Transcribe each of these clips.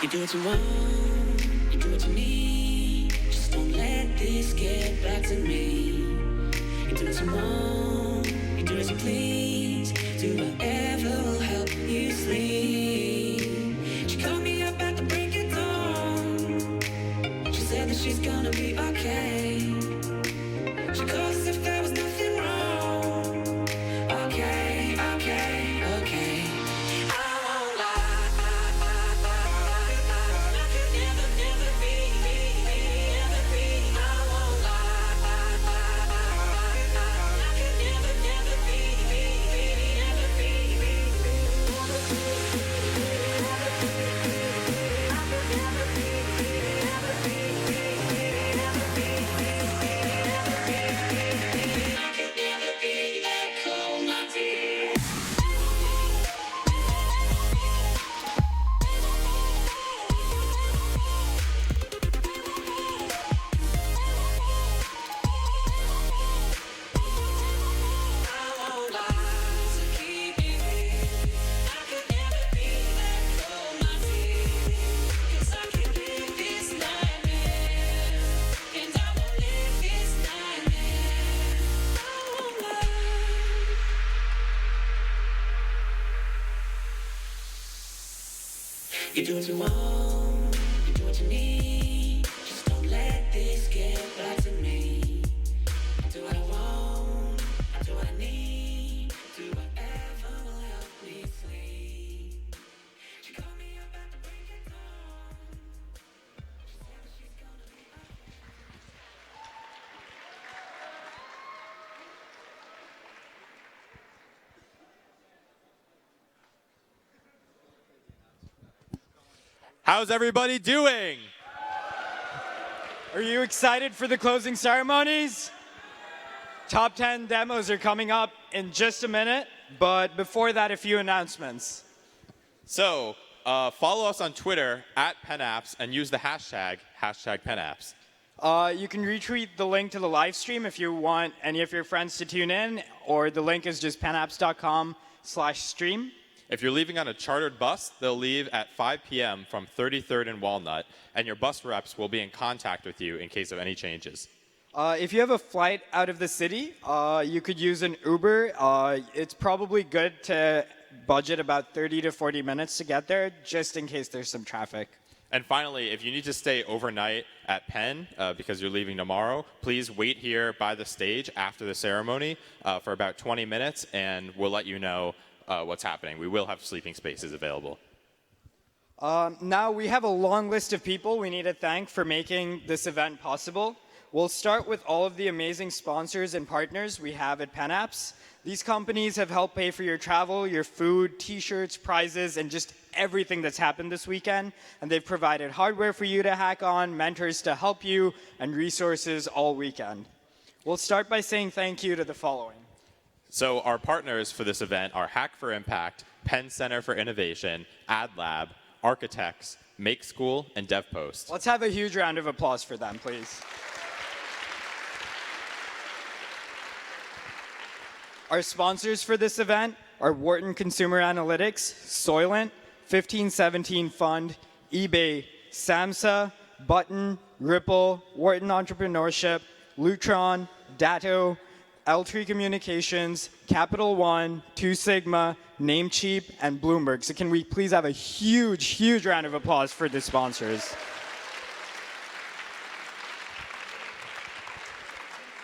You do what you want, you do what you need. Just don't let this get back to me. You do what you want, you do as you please. Do whatever will help you sleep. She called me up at the break of dawn. She said that she's gonna be okay. She calls as if there was nothing wrong. Okay, okay, okay. I won't lie. I could never, never be, never be. I won't lie. I could never, never be, never be. I could never be that cold, my dear. I won't lie, so keep it real. I could never be that cold, my dear. 'Cause I can live this nightmare, and I won't live this nightmare. I won't lie. You do what you want, you do what you need. Just don't let this get back to me. I do what I want, I do what I need. Do whatever will help me sleep. She called me up at the break of dawn. She said that she's gonna be okay. How's everybody doing? Are you excited for the closing ceremonies? Top 10 demos are coming up in just a minute, but before that, a few announcements. So, follow us on Twitter at PennApps and use the hashtag PennApps. You can retweet the link to the live stream if you want any of your friends to tune in, or the link is just pennapps.com/stream. If you're leaving on a chartered bus, they'll leave at 5 p.m. from 33rd and Walnut, and your bus reps will be in contact with you in case of any changes. If you have a flight out of the city, you could use an Uber. It's probably good to budget about 30 to 40 minutes to get there, just in case there's some traffic. And finally, if you need to stay overnight at Penn because you're leaving tomorrow, please wait here by the stage after the ceremony for about 20 minutes, and we'll let you know what's happening. We will have sleeping spaces available. Now we have a long list of people we need to thank for making this event possible. We'll start with all of the amazing sponsors and partners we have at PennApps. These companies have helped pay for your travel, your food, t-shirts, prizes, and just everything that's happened this weekend. And they've provided hardware for you to hack on, mentors to help you, and resources all weekend. We'll start by saying thank you to the following. So our partners for this event are Hack for Impact, Penn Center for Innovation, AdLab, Architects, Make School, and DevPost. Let's have a huge round of applause for them, please. Our sponsors for this event are Wharton Consumer Analytics, Soylent, 1517 Fund, eBay, SAMHSA, Button, Ripple, Wharton Entrepreneurship, Lutron, Datto, L3 Communications, Capital One, Two Sigma, Namecheap, and Bloomberg. So can we please have a huge, huge round of applause for the sponsors?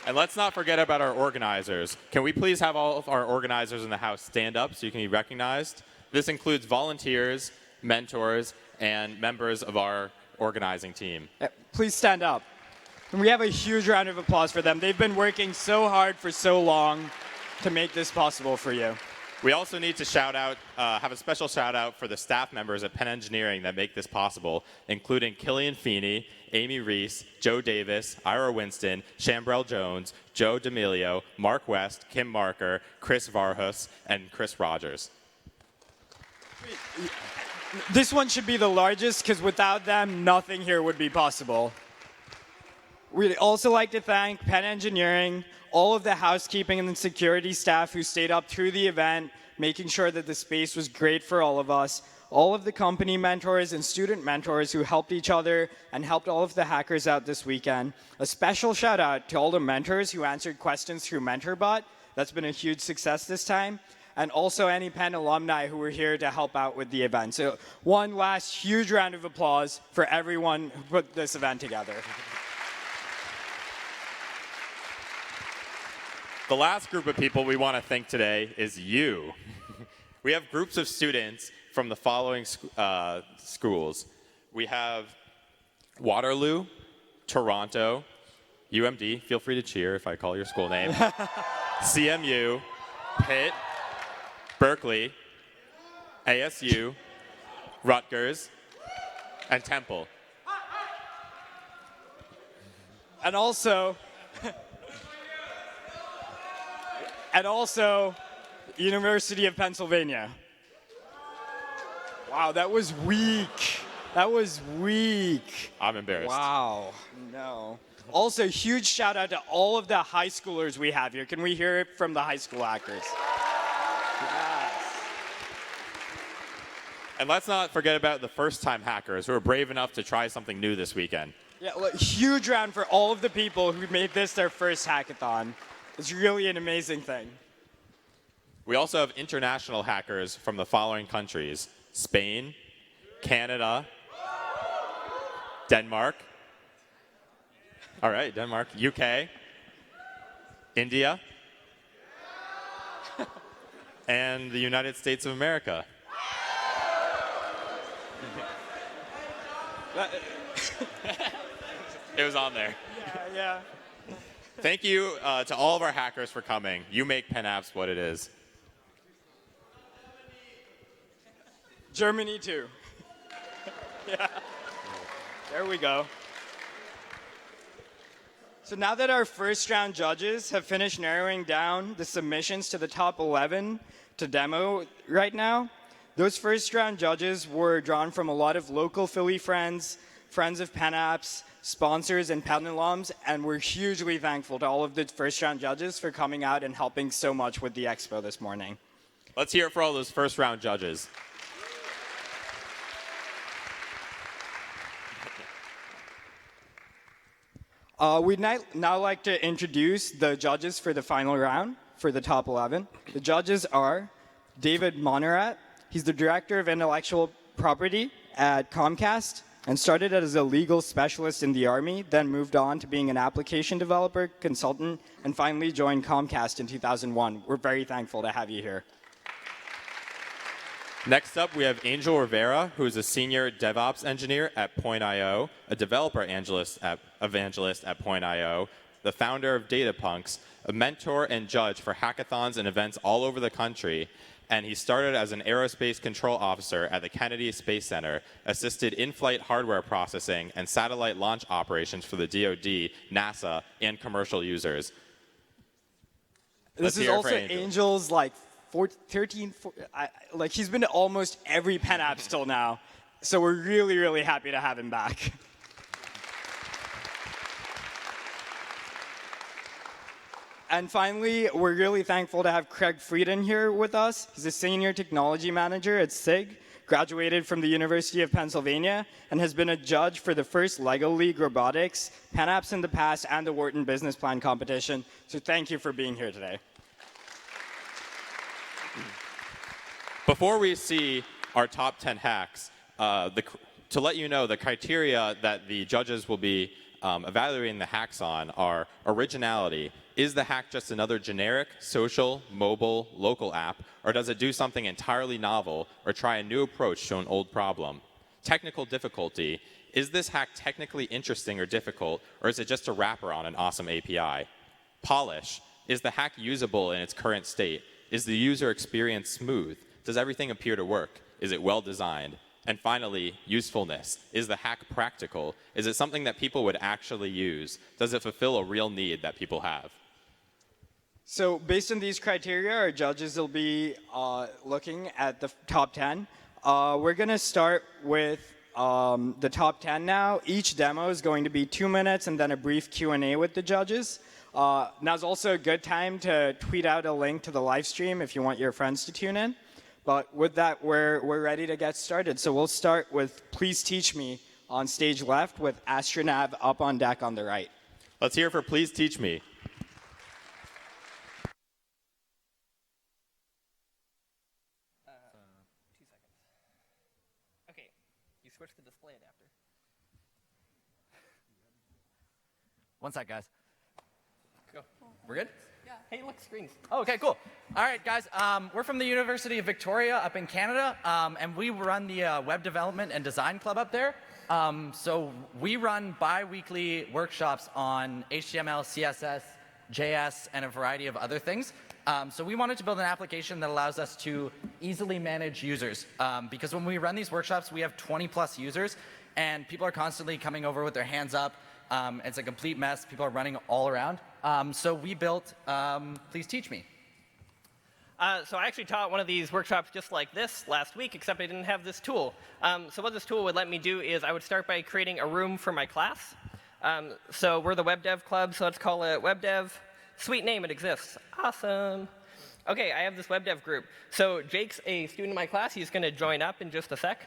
And let's not forget about our organizers. Can we please have all of our organizers in the house stand up so you can be recognized? This includes volunteers, mentors, and members of our organizing team. Please stand up. And we have a huge round of applause for them. They've been working so hard for so long to make this possible for you. We also need to have a special shout out for the staff members at Penn Engineering that make this possible, including Killian Feeney, Amy Reese, Joe Davis, Ira Winston, Shambrell Jones, Joe D'Amelio, Mark West, Kim Marker, Chris Varhus, and Chris Rogers. This one should be the largest because without them, nothing here would be possible. We'd also like to thank Penn Engineering, all of the housekeeping and the security staff who stayed up through the event, making sure that the space was great for all of us. all of the company mentors and student mentors who helped each other and helped all of the hackers out this weekend. A special shout out to all the mentors who answered questions through MentorBot. That's been a huge success this time. And also any Penn alumni who were here to help out with the event. So one last huge round of applause for everyone who put this event together. The last group of people we want to thank today is you. We have groups of students from the following schools. We have Waterloo, Toronto, UMD, feel free to cheer if I call your school name, CMU, Pitt, Berkeley, ASU, Rutgers, and Temple. And also, University of Pennsylvania. Wow, that was weak. That was weak. I'm embarrassed. Wow, no. Also, huge shout out to all of the high schoolers we have here. Can we hear it from the high school hackers? Yes. And let's not forget about the first-time hackers who are brave enough to try something new this weekend. Yeah, look, huge round for all of the people who made this their first hackathon. It's really an amazing thing. We also have international hackers from the following countries: Spain, Canada, Denmark, all right, Denmark, UK, India, and the United States of America. It was on there. Yeah. Thank you to all of our hackers for coming. You make PennApps what it is. Germany too. Yeah. There we go. So now that our first round judges have finished narrowing down the submissions to the top 11 to demo right now, those first round judges were drawn from a lot of local Philly friends, friends of PennApps, sponsors, and Penn alums, and we're hugely thankful to all of the first round judges for coming out and helping so much with the expo this morning. Let's hear it for all those first round judges. We'd now like to introduce the judges for the final round for the top 11. The judges are David Monerat. He's the Director of Intellectual Property at Comcast and started as a legal specialist in the Army, then moved on to being an application developer, consultant, and finally joined Comcast in 2001. We're very thankful to have you here. Next up, we have Angel Rivera, who is a senior DevOps engineer at Point.io, a developer evangelist at Point.io, the founder of DataPunks, a mentor and judge for hackathons and events all over the country, and he started as an aerospace control officer at the Kennedy Space Center, assisted in-flight hardware processing and satellite launch operations for the DoD, NASA, and commercial users. This is also Angel's 13, he's been to almost every PennApps till now. So we're really, really happy to have him back. And finally, we're really thankful to have Craig Frieden here with us. He's a senior technology manager at SIG, graduated from the University of Pennsylvania, and has been a judge for the first LEGO League Robotics, PennApps in the past, and the Wharton Business Plan competition. So thank you for being here today. Before we see our top 10 hacks, to let you know, the criteria that the judges will be evaluating the hacks on are originality. Is the hack just another generic, social, mobile, local app, or does it do something entirely novel or try a new approach to an old problem? Technical difficulty. Is this hack technically interesting or difficult, or is it just a wrapper on an awesome API? Polish. Is the hack usable in its current state? Is the user experience smooth? Does everything appear to work? Is it well designed? And finally, usefulness. Is the hack practical? Is it something that people would actually use? Does it fulfill a real need that people have? So based on these criteria, our judges will be looking at the top 10. We're going to start with the top 10 now. Each demo is going to be 2 minutes and then a brief Q&A with the judges. Now's also a good time to tweet out a link to the live stream if you want your friends to tune in. But with that, we're ready to get started. So we'll start with Please Teach Me on stage left with Astronav up on deck on the right. Let's hear for Please Teach Me. Okay, you switch the display adapter. One sec, guys. Go. We're good? Yeah. Hey, look, screens. Oh, okay, cool. All right, guys. We're from the University of Victoria up in Canada, and we run the Web Development and Design Club up there. So we run bi-weekly workshops on HTML, CSS, JS, and a variety of other things. So we wanted to build an application that allows us to easily manage users. Because when we run these workshops, we have 20+ users, and people are constantly coming over with their hands up. It's a complete mess. People are running all around. So we built Please Teach Me. So I actually taught one of these workshops just like this last week, except I didn't have this tool. So what this tool would let me do is I would start by creating a room for my class. So we're the Web Dev Club, so let's call it Web Dev. Sweet name, it exists. Awesome. OK, I have this Web Dev group. So Jake's a student in my class. He's going to join up in just a sec.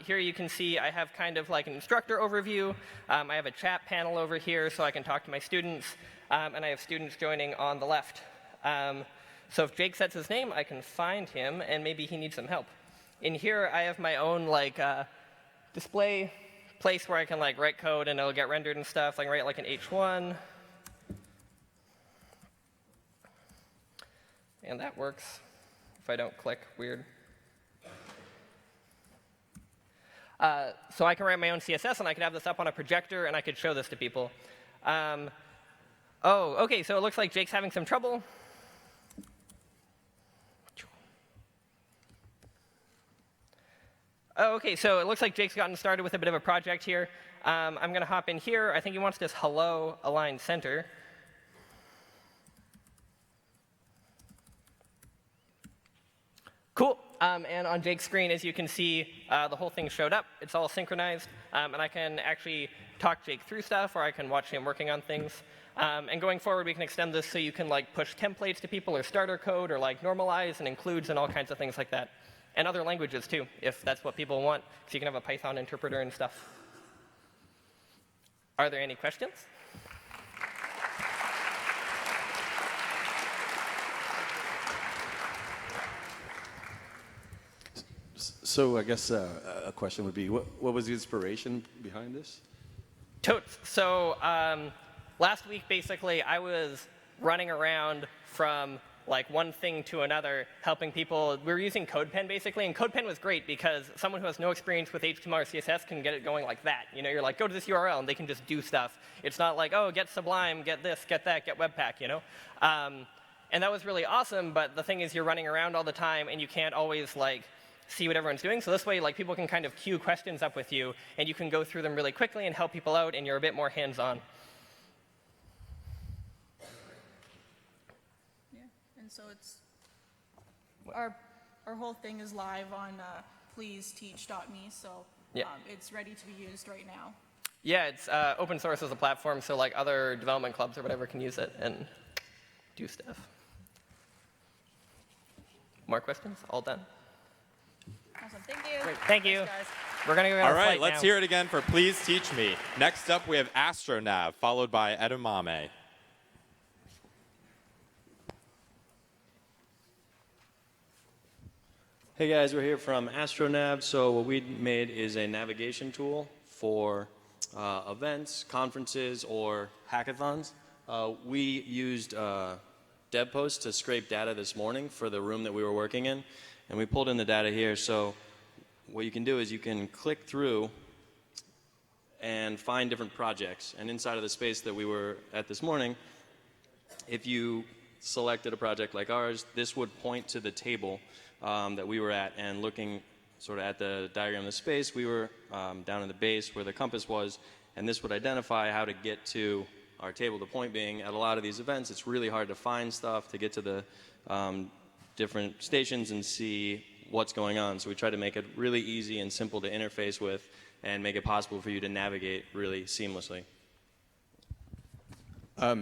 Here you can see I have kind of like an instructor overview. I have a chat panel over here so I can talk to my students. And I have students joining on the left. So if Jake sets his name, I can find him, and maybe he needs some help. In here, I have my own like display place where I can like write code, and it'll get rendered and stuff. I can write like an H1. And that works if I don't click weird. So I can write my own CSS, and I could have this up on a projector, and I could show this to people. Oh, OK, so it looks like Jake's having some trouble. Oh, OK, so it looks like Jake's gotten started with a bit of a project here. I'm going to hop in here. I think he wants this hello aligned center. Cool. And on Jake's screen, as you can see, the whole thing showed up. It's all synchronized. And I can actually talk Jake through stuff, or I can watch him working on things. And going forward, we can extend this so you can like push templates to people, or starter code, or like normalize and includes and all kinds of things like that. And other languages, too, if that's what people want. So you can have a Python interpreter and stuff. Are there any questions? So I guess a question would be, what was the inspiration behind this? Totes. So last week, basically, I was running around from like one thing to another, helping people. We were using CodePen, basically, and CodePen was great because someone who has no experience with HTML or CSS can get it going like that. You know, you're like, go to this URL, and they can just do stuff. It's not like, oh, get Sublime, get this, get that, get Webpack, you know? And that was really awesome, but the thing is you're running around all the time, and you can't always like see what everyone's doing. So this way, like, people can kind of queue questions up with you, and you can go through them really quickly and help people out, and you're a bit more hands-on. Yeah, and so it's our whole thing is live on pleaseteach.me, so Yeah. it's ready to be used right now. Yeah, it's open source as a platform, so like other development clubs or whatever can use it and do stuff. More questions? All done. Awesome, thank you. Great, thank you. Thanks, guys. We're going to go on All a right, flight let's now. hear it again for Please Teach Me. Next up, we have Astronav, followed by Edamame. Hey guys, we're here from Astronav. So what we made is a navigation tool for events, conferences, or hackathons. We used DevPost to scrape data this morning for the room that we were working in, and we pulled in the data here. So what you can do is you can click through and find different projects. And inside of the space that we were at this morning, if you selected a project like ours, this would point to the table that we were at, and looking sort of at the diagram of the space, we were down in the base where the compass was, and this would identify how to get to our table. The point being, at a lot of these events, it's really hard to find stuff, to get to the different stations and see what's going on. So we try to make it really easy and simple to interface with, and make it possible for you to navigate really seamlessly.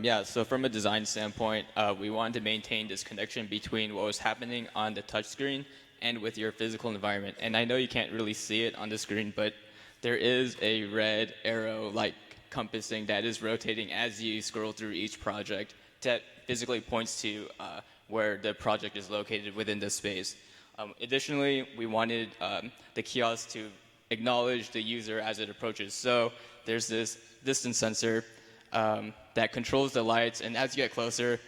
Yeah, so from a design standpoint, we wanted to maintain this connection between what was happening on the touchscreen and with your physical environment. And I know you can't really see it on the screen, but there is a red arrow like compassing that is rotating as you scroll through each project that physically points to where the project is located within the space. Additionally, we wanted the kiosk to acknowledge the user as it approaches. So there's this distance sensor that controls the lights, and as you get closer,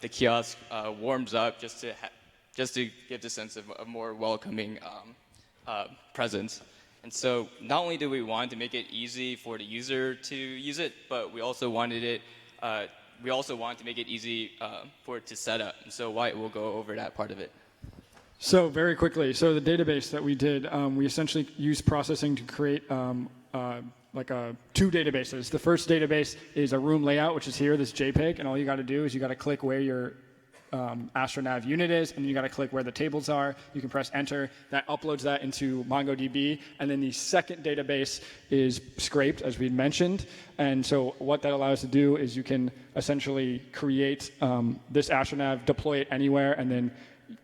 the kiosk warms up just to give the sense of a more welcoming presence. And so not only do we want to make it easy for the user to use it, but we also wanted to make it easy for it to set up. And so Wyatt will go over that part of it. So very quickly, so the database that we did, we essentially used processing to create two databases. The first database is a room layout, which is here, this JPEG, and all you got to do is you got to click where your AstroNav unit is, and you got to click where the tables are. You can press enter. That uploads that into MongoDB, and then the second database is scraped, as we mentioned. And so what that allows you to do is you can essentially create this AstroNav, deploy it anywhere, and then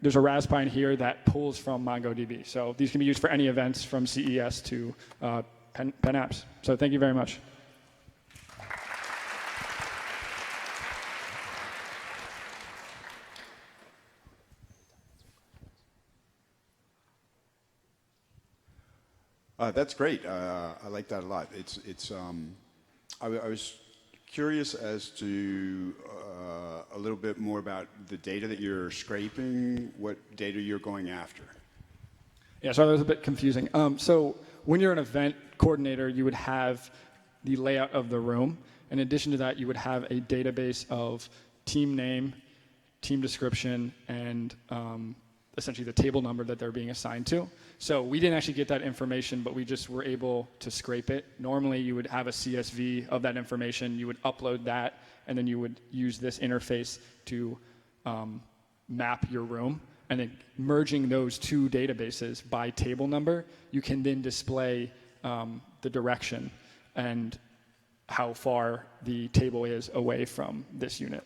there's a Raspbian here that pulls from MongoDB. So these can be used for any events from CES to PennApps. So thank you very much. That's great. I like that a lot. I was curious as to a little bit more about the data that you're scraping, what data you're going after. Yeah, sorry, that was a bit confusing. So when you're an event coordinator, you would have the layout of the room. In addition to that, you would have a database of team name, team description, and essentially the table number that they're being assigned to. So we didn't actually get that information, but we just were able to scrape it. Normally, you would have a CSV of that information. You would upload that, and then you would use this interface to map your room. And then merging those two databases by table number, you can then display the direction and how far the table is away from this unit.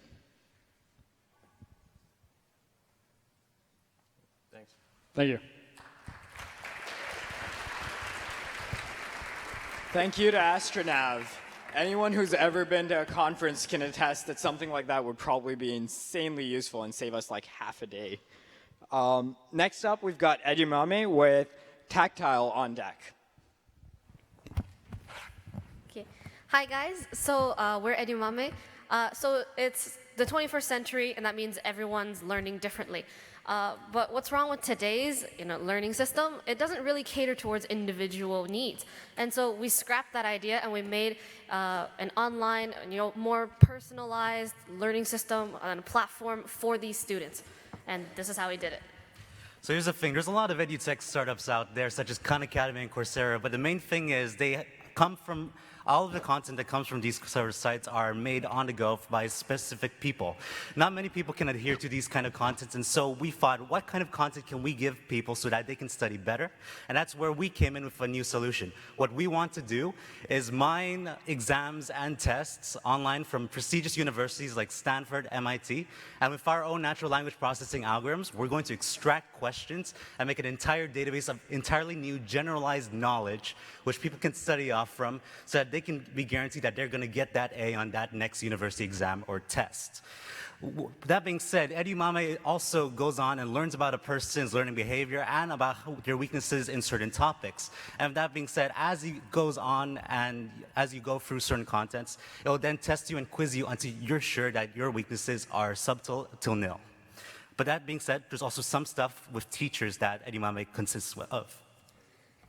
Thanks. Thank you. Thank you to AstroNav. Anyone who's ever been to a conference can attest that something like that would probably be insanely useful and save us like half a day. Next up, we've got Edumame with Tactile on deck. Okay. Hi, guys. So we're Edumame. So it's the 21st century, and that means everyone's learning differently. But what's wrong with today's learning system? It doesn't really cater towards individual needs. And so we scrapped that idea and we made an online, more personalized learning system and a platform for these students. And this is how we did it. So here's the thing. There's a lot of edutech startups out there, such as Khan Academy and Coursera. But the main thing is they come from all of the content that comes from these sort of sites are made on the go by specific people. Not many people can adhere to these kind of contents, and so we thought, what kind of content can we give people so that they can study better? And that's where we came in with a new solution. What we want to do is mine exams and tests online from prestigious universities like Stanford, MIT, and with our own natural language processing algorithms, we're going to extract questions and make an entire database of entirely new generalized knowledge which people can study off from so that they can be guaranteed that they're going to get that A on that next university exam or test. That being said, Edumame also goes on and learns about a person's learning behavior and about their weaknesses in certain topics. And that being said, as he goes on and as you go through certain contents, it will then test you and quiz you until you're sure that your weaknesses are subtle till nil. But that being said, there's also some stuff with teachers that Edumame consists of.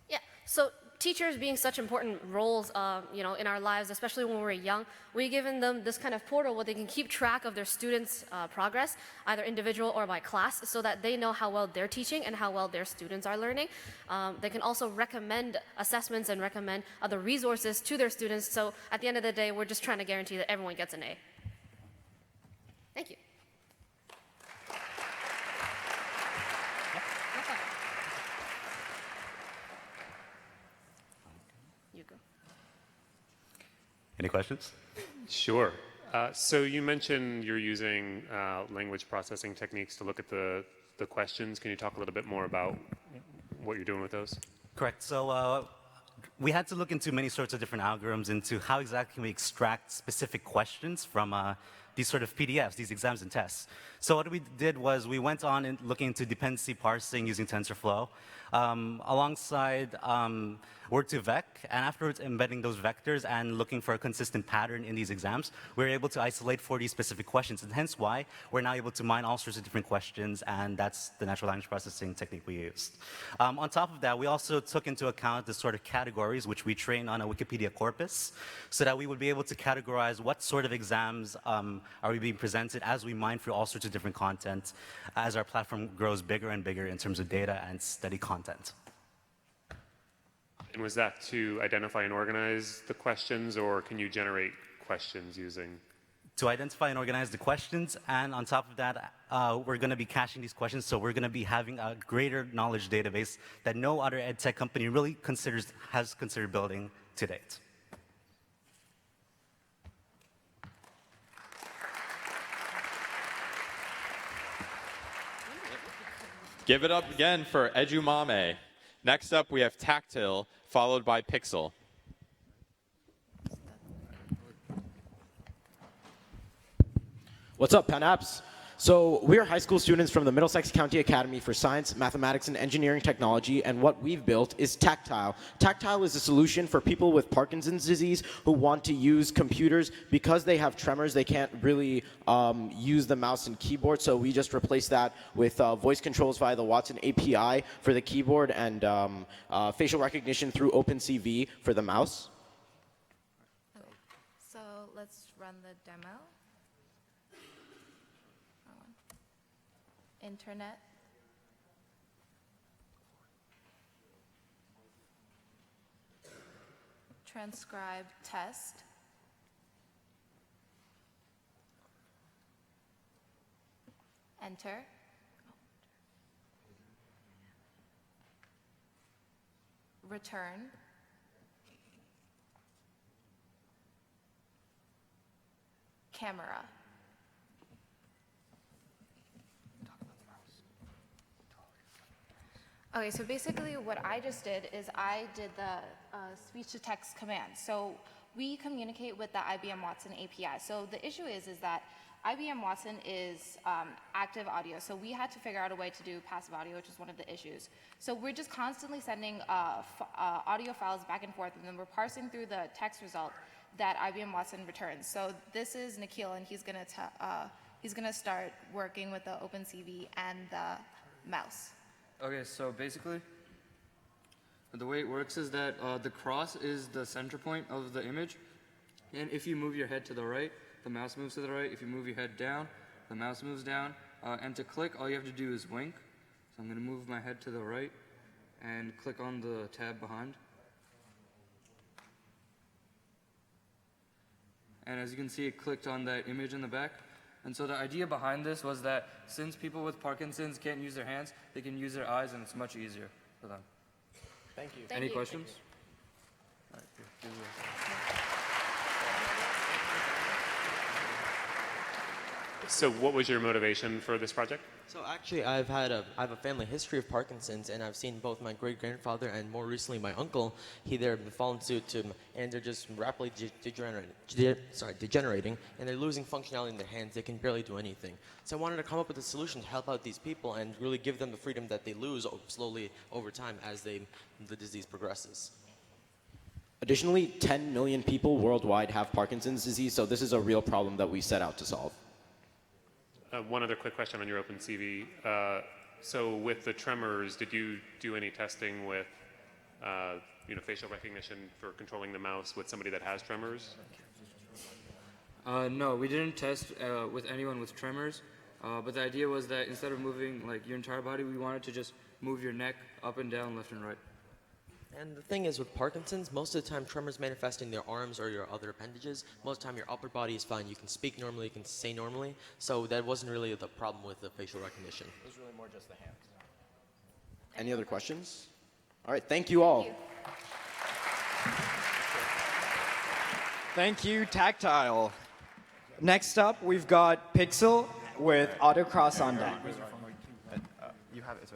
Yeah, so teachers being such important roles, in our lives, especially when we're young, we've given them this kind of portal where they can keep track of their students' progress, either individual or by class, so that they know how well they're teaching and how well their students are learning. They can also recommend assessments and recommend other resources to their students. So at the end of the day, we're just trying to guarantee that everyone gets an A. Thank you. Any questions? Sure. So you mentioned you're using language processing techniques to look at the the questions. Can you talk a little bit more about what you're doing with those? Correct. So we had to look into many sorts of different algorithms into how exactly can we extract specific questions from these sort of PDFs, these exams and tests. So what we did was we went on and looking into dependency parsing using TensorFlow, alongside Word2Vec, and afterwards embedding those vectors and looking for a consistent pattern in these exams, we were able to isolate 40 specific questions, and hence why we're now able to mine all sorts of different questions, and that's the natural language processing technique we used. On top of that, we also took into account the sort of categories which we trained on a Wikipedia corpus, so that we would be able to categorize what sort of exams are we being presented as we mine through all sorts of different content as our platform grows bigger and bigger in terms of data and study content. And was that to identify and organize the questions, or can you generate questions using? To identify and organize the questions, and on top of that, we're going to be caching these questions, so we're going to be having a greater knowledge database that no other ed tech company really has considered building to date. Give it up again for Edumame. Next up, we have Tactile, followed by Pixel. What's up, PennApps? So we are high school students from the Middlesex County Academy for Science, Mathematics, and Engineering Technology, and what we've built is Tactile. Tactile is a solution for people with Parkinson's disease who want to use computers. Because they have tremors, they can't really use the mouse and keyboard, so we just replace that with voice controls via the Watson API for the keyboard and facial recognition through OpenCV for the mouse. Okay. So let's run the demo. Internet. Transcribe test. Enter. Return. Camera. Okay, so basically what I just did is I did the speech-to-text command. So we communicate with the IBM Watson API. So the issue is that IBM Watson is active audio. So we had to figure out a way to do passive audio, which is one of the issues. So we're just constantly sending audio files back and forth, and then we're parsing through the text result that IBM Watson returns. So this is Nikhil, and he's gonna start working with the OpenCV and the mouse. Okay, so basically, the way it works is that the cross is the center point of the image, and if you move your head to the right, the mouse moves to the right. If you move your head down, the mouse moves down. And to click, all you have to do is wink. So I'm going to move my head to the right and click on the tab behind. And as you can see, it clicked on that image in the back. And so the idea behind this was that since people with Parkinson's can't use their hands, they can use their eyes, and it's much easier for them. Thank you. Any questions? All right, here, So what was your motivation for this project? So actually, I have a family history of Parkinson's, and I've seen both my great-grandfather and more recently my uncle. They're fallen to, and they're just rapidly degenerating, and they're losing functionality in their hands. They can barely do anything. So I wanted to come up with a solution to help out these people and really give them the freedom that they lose slowly over time as the disease progresses. Additionally, 10 million people worldwide have Parkinson's disease, so this is a real problem that we set out to solve. One other quick question on your OpenCV. So with the tremors, did you do any testing with facial recognition for controlling the mouse with somebody that has tremors? No, we didn't test with anyone with tremors, but the idea was that instead of moving like your entire body, we wanted to just move your neck up and down, left and right. And the thing is, with Parkinson's, most of the time tremors manifest in their arms or your other appendages. Most of the time your upper body is fine. You can speak normally, you can say normally. So that wasn't really the problem with the facial recognition. It was really more just the hands. Any other questions? All right, thank you all. Thank you, Tactile. Next up, we've got Pixel with Autocross on deck. You have it. It's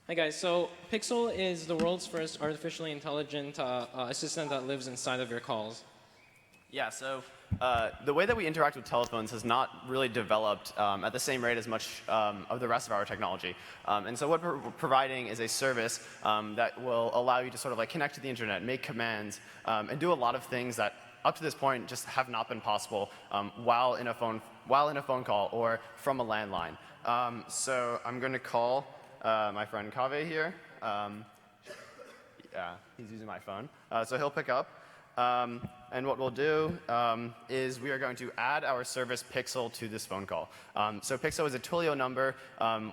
Hi guys, so Pixel is the world's first artificially intelligent assistant that lives inside of your calls. Yeah, so the way that we interact with telephones has not really developed at the same rate as much of the rest of our technology. And so what we're providing is a service that will allow you to sort of like connect to the internet, make commands, and do a lot of things that up to this point just have not been possible while in a phone call or from a landline. So I'm going to call my friend Kaveh here. Yeah, he's using my phone. So he'll pick up. And what we'll do is we are going to add our service Pixel to this phone call. So Pixel is a Twilio number.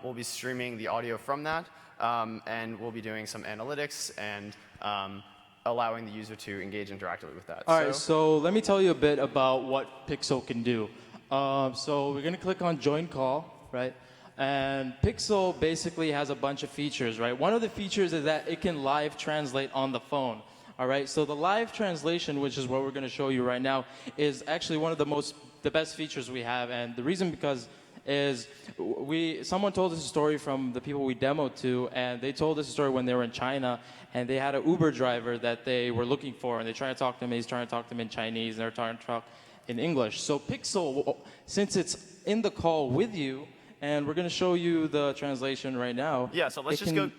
We'll be streaming the audio from that, and we'll be doing some analytics and allowing the user to engage interactively with that. All right, so let me tell you a bit about what Pixel can do. So we're going to click on Join Call, right? And Pixel basically has a bunch of features, right? One of the features is that it can live translate on the phone. All right, so the live translation, which is what we're going to show you right now, is actually one of the best features we have. And the reason because is someone told us a story from the people we demoed to, and they told us a story when they were in China, and they had an Uber driver that they were looking for, and they tried to talk to him, he's trying to talk to them in Chinese, and they're trying to talk in English. So Pixel, since it's in the call with you, and we're going to show you the translation right now. Yeah, so let's just go.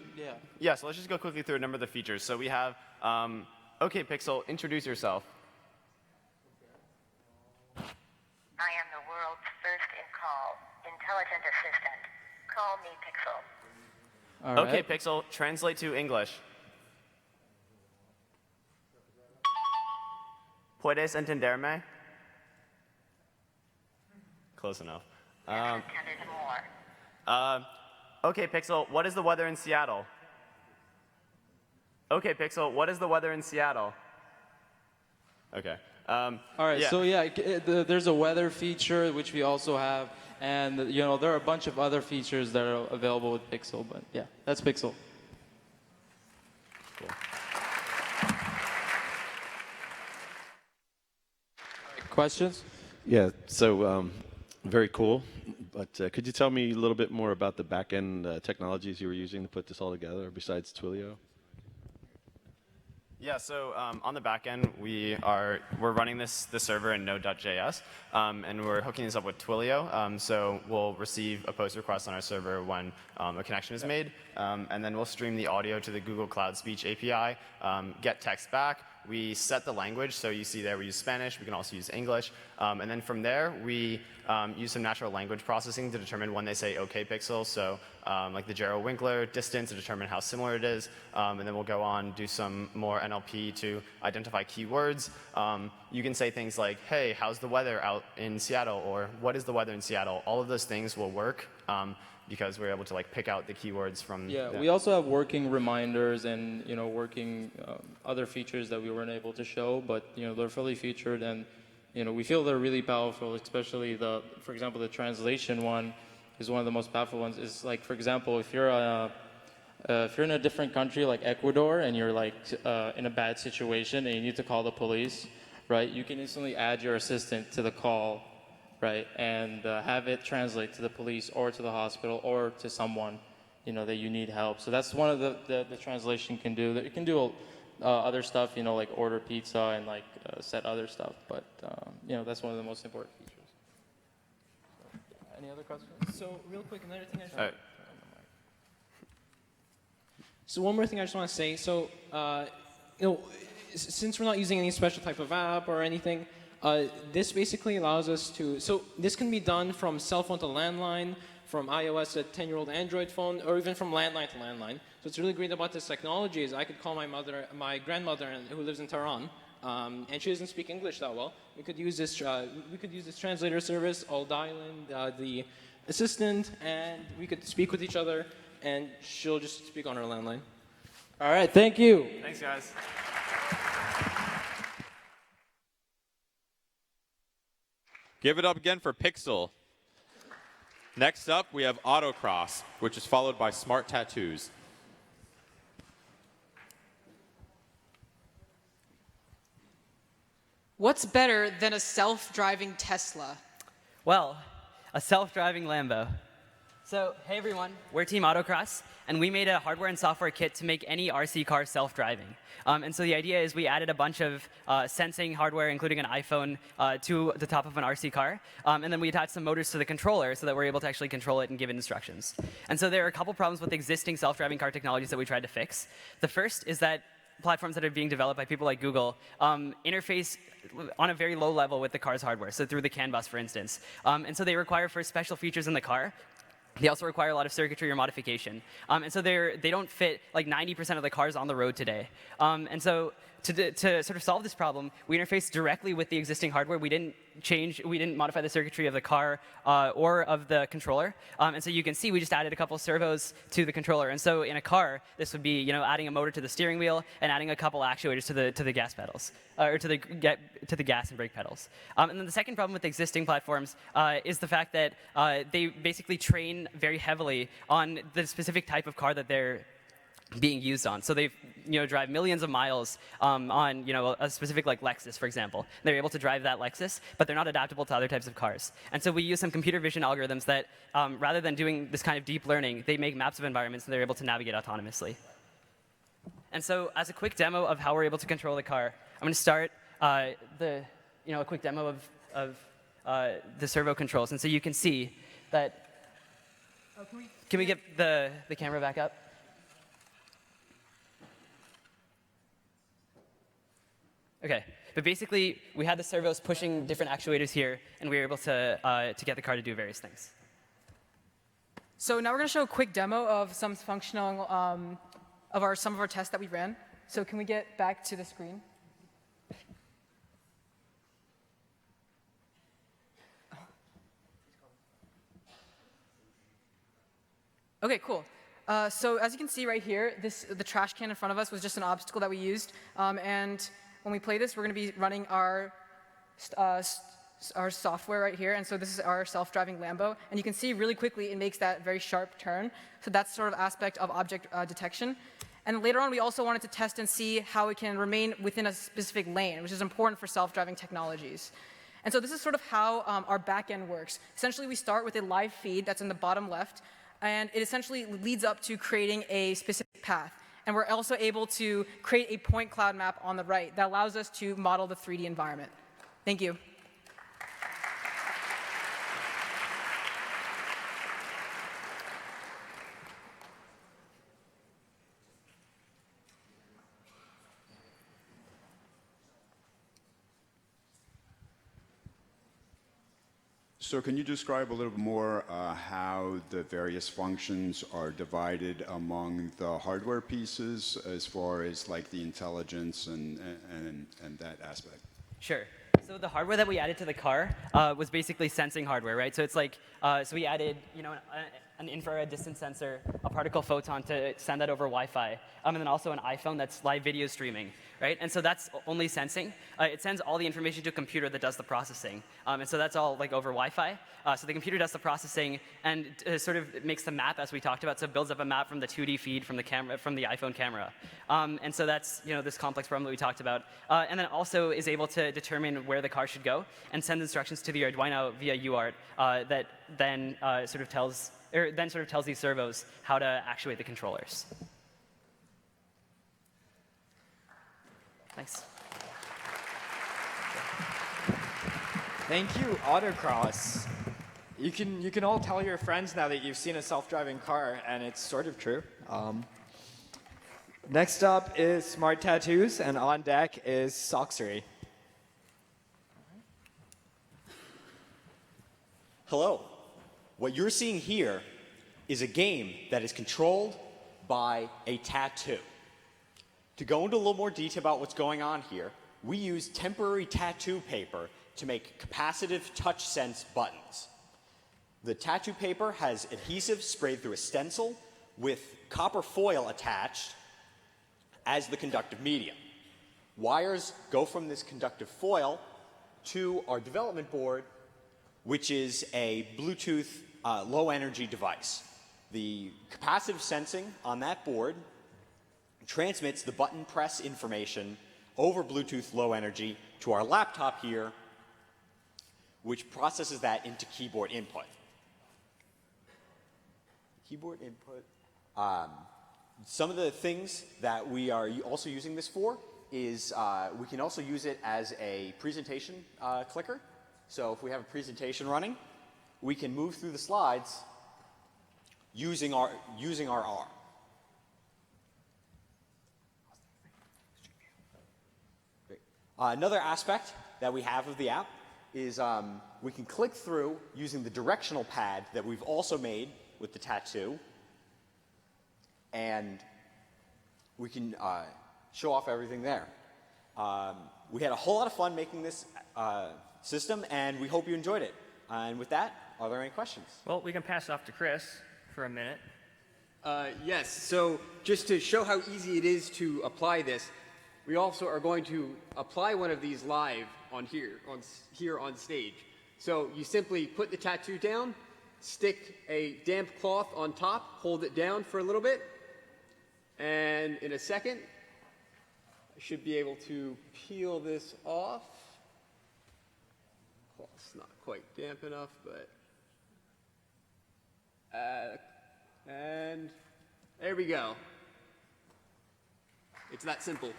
Yeah, so let's just go quickly through a number of the features. So we have, OK, Pixel, introduce yourself. I am the world's first in-call intelligent assistant. Call me Pixel. All right. OK, Pixel, translate to English. ¿Puedes entenderme? Close enough. OK, Pixel, what is the weather in Seattle? OK, Pixel, what is the weather in Seattle? OK. All right, yeah. so yeah, there's a weather feature, which we also have. And there are a bunch of other features that are available with Pixel. But yeah, that's Pixel. Cool. Questions? Yeah, so very cool. But could you tell me a little bit more about the back-end technologies you were using to put this all together, besides Twilio? Yeah, so on the back end, we're running the server in Node.js, and we're hooking this up with Twilio. So we'll receive a post request on our server when a connection is made, and then we'll stream the audio to the Google Cloud Speech API, get text back. We set the language, so you see there we use Spanish. We can also use English, and then from there we use some natural language processing to determine when they say OK Pixel. So like the Jarrow-Winkler distance to determine how similar it is, and then we'll go on do some more NLP to identify keywords. You can say things like, hey, how's the weather out in Seattle, or what is the weather in Seattle? All of those things will work because we're able to like pick out the keywords from. Yeah, we also have working reminders and working other features that we weren't able to show, but they're fully featured, and we feel they're really powerful. Especially for example, the translation one is one of the most powerful ones. Is like, for example, if you're in a different country like Ecuador and you're like in a bad situation and you need to call the police, right? You can instantly add your assistant to the call, right, and have it translate to the police or to the hospital or to someone, that you need help. So that's one of the translation can do. It can do other stuff, like order pizza and like set other stuff. But that's one of the most important features. Any other questions? So real quick, another thing I just want. So one more thing I just want to say. So since we're not using any special type of app or anything, this basically allows us to. So this can be done from cell phone to landline, from iOS to 10-year-old Android phone, or even from landline to landline. So what's really great about this technology is I could call my grandmother who lives in Tehran, and she doesn't speak English that well. We could use this translator service. I'll dial in the assistant, and we could speak with each other, and she'll just speak on her landline. All right, thank you. Thanks, guys. Give it up again for Pixel. Next up, we have Autocross, which is followed by Smart Tattoos. What's better than a self-driving Tesla? Well, a self-driving Lambo. So, hey everyone, we're Team Autocross, and we made a hardware and software kit to make any RC car self-driving. And so the idea is we added a bunch of sensing hardware, including an iPhone, to the top of an RC car, and then we attached some motors to the controller so that we're able to actually control it and give it instructions. And so there are a couple problems with existing self-driving car technologies that we tried to fix. The first is that platforms that are being developed by people like Google interface on a very low level with the car's hardware, so through the CAN bus, for instance. And so they require for special features in the car. They also require a lot of circuitry or modification. And so they don't fit like 90% of the cars on the road today. And so to sort of solve this problem, we interfaced directly with the existing hardware. We didn't modify the circuitry of the car or of the controller. And so you can see we just added a couple servos to the controller. And so in a car, this would be adding a motor to the steering wheel and adding a couple actuators to the gas pedals, or to the gas and brake pedals. And then the second problem with existing platforms is the fact that they basically train very heavily on the specific type of car that they're being used on. So they drive millions of miles on a specific like Lexus, for example. They're able to drive that Lexus, but they're not adaptable to other types of cars. And so we use some computer vision algorithms that, rather than doing this kind of deep learning, they make maps of environments and they're able to navigate autonomously. And so as a quick demo of how we're able to control the car, I'm going to start a quick demo of the servo controls. And so you can see that. Can we get the camera back up? Okay, but basically, we had the servos pushing different actuators here, and we were able to get the car to do various things. So now we're going to show a quick demo of some functional of some of our tests that we ran. So can we get back to the screen? Okay, cool. So as you can see right here, the trash can in front of us was just an obstacle that we used, and when we play this, we're going to be running our software right here. And so this is our self-driving Lambo. And you can see really quickly it makes that very sharp turn. So that's sort of aspect of object detection. And later on, we also wanted to test and see how it can remain within a specific lane, which is important for self-driving technologies. And so this is sort of how our backend works. Essentially, we start with a live feed that's in the bottom left. And it essentially leads up to creating a specific path. And we're also able to create a point cloud map on the right that allows us to model the 3D environment. Thank you. So can you describe a little bit more how the various functions are divided among the hardware pieces as far as like the intelligence and that aspect? Sure. So the hardware that we added to the car was basically sensing hardware, right? So it's like, so we added, an infrared distance sensor, a particle photon to send that over Wi-Fi, and then also an iPhone that's live video streaming, right? And so that's only sensing. It sends all the information to a computer that does the processing, and so that's all like over Wi-Fi. So the computer does the processing and sort of makes the map as we talked about. So it builds up a map from the 2D feed from the camera, from the iPhone camera, and so that's this complex problem that we talked about, and then also is able to determine where the car should go and send instructions to the Arduino via UART that then sort of tells these servos how to actuate the controllers. Thanks. Thank you, Autocross. You can all tell your friends now that you've seen a self-driving car, and it's sort of true. Next up is Smart Tattoos, and on deck is Soxery. Hello. What you're seeing here is a game that is controlled by a tattoo. To go into a little more detail about what's going on here, we use temporary tattoo paper to make capacitive touch sense buttons. The tattoo paper has adhesive sprayed through a stencil with copper foil attached as the conductive medium. Wires go from this conductive foil to our development board, which is a Bluetooth low energy device. The capacitive sensing on that board transmits the button press information over Bluetooth low energy to our laptop here, which processes that into keyboard input. Keyboard input. Some of the things that we are also using this for is we can also use it as a presentation clicker. So if we have a presentation running, we can move through the slides using our arm. Great. Another aspect that we have of the app is we can click through using the directional pad that we've also made with the tattoo, and we can show off everything there. We had a whole lot of fun making this system, and we hope you enjoyed it. And with that, are there any questions? Well, we can pass it off to Chris for a minute. Yes, so just to show how easy it is to apply this, we also are going to apply one of these live on here on stage. So you simply put the tattoo down, stick a damp cloth on top, hold it down for a little bit, and in a second, I should be able to peel this off. Cloth's not quite damp enough, but and there we go. It's that simple.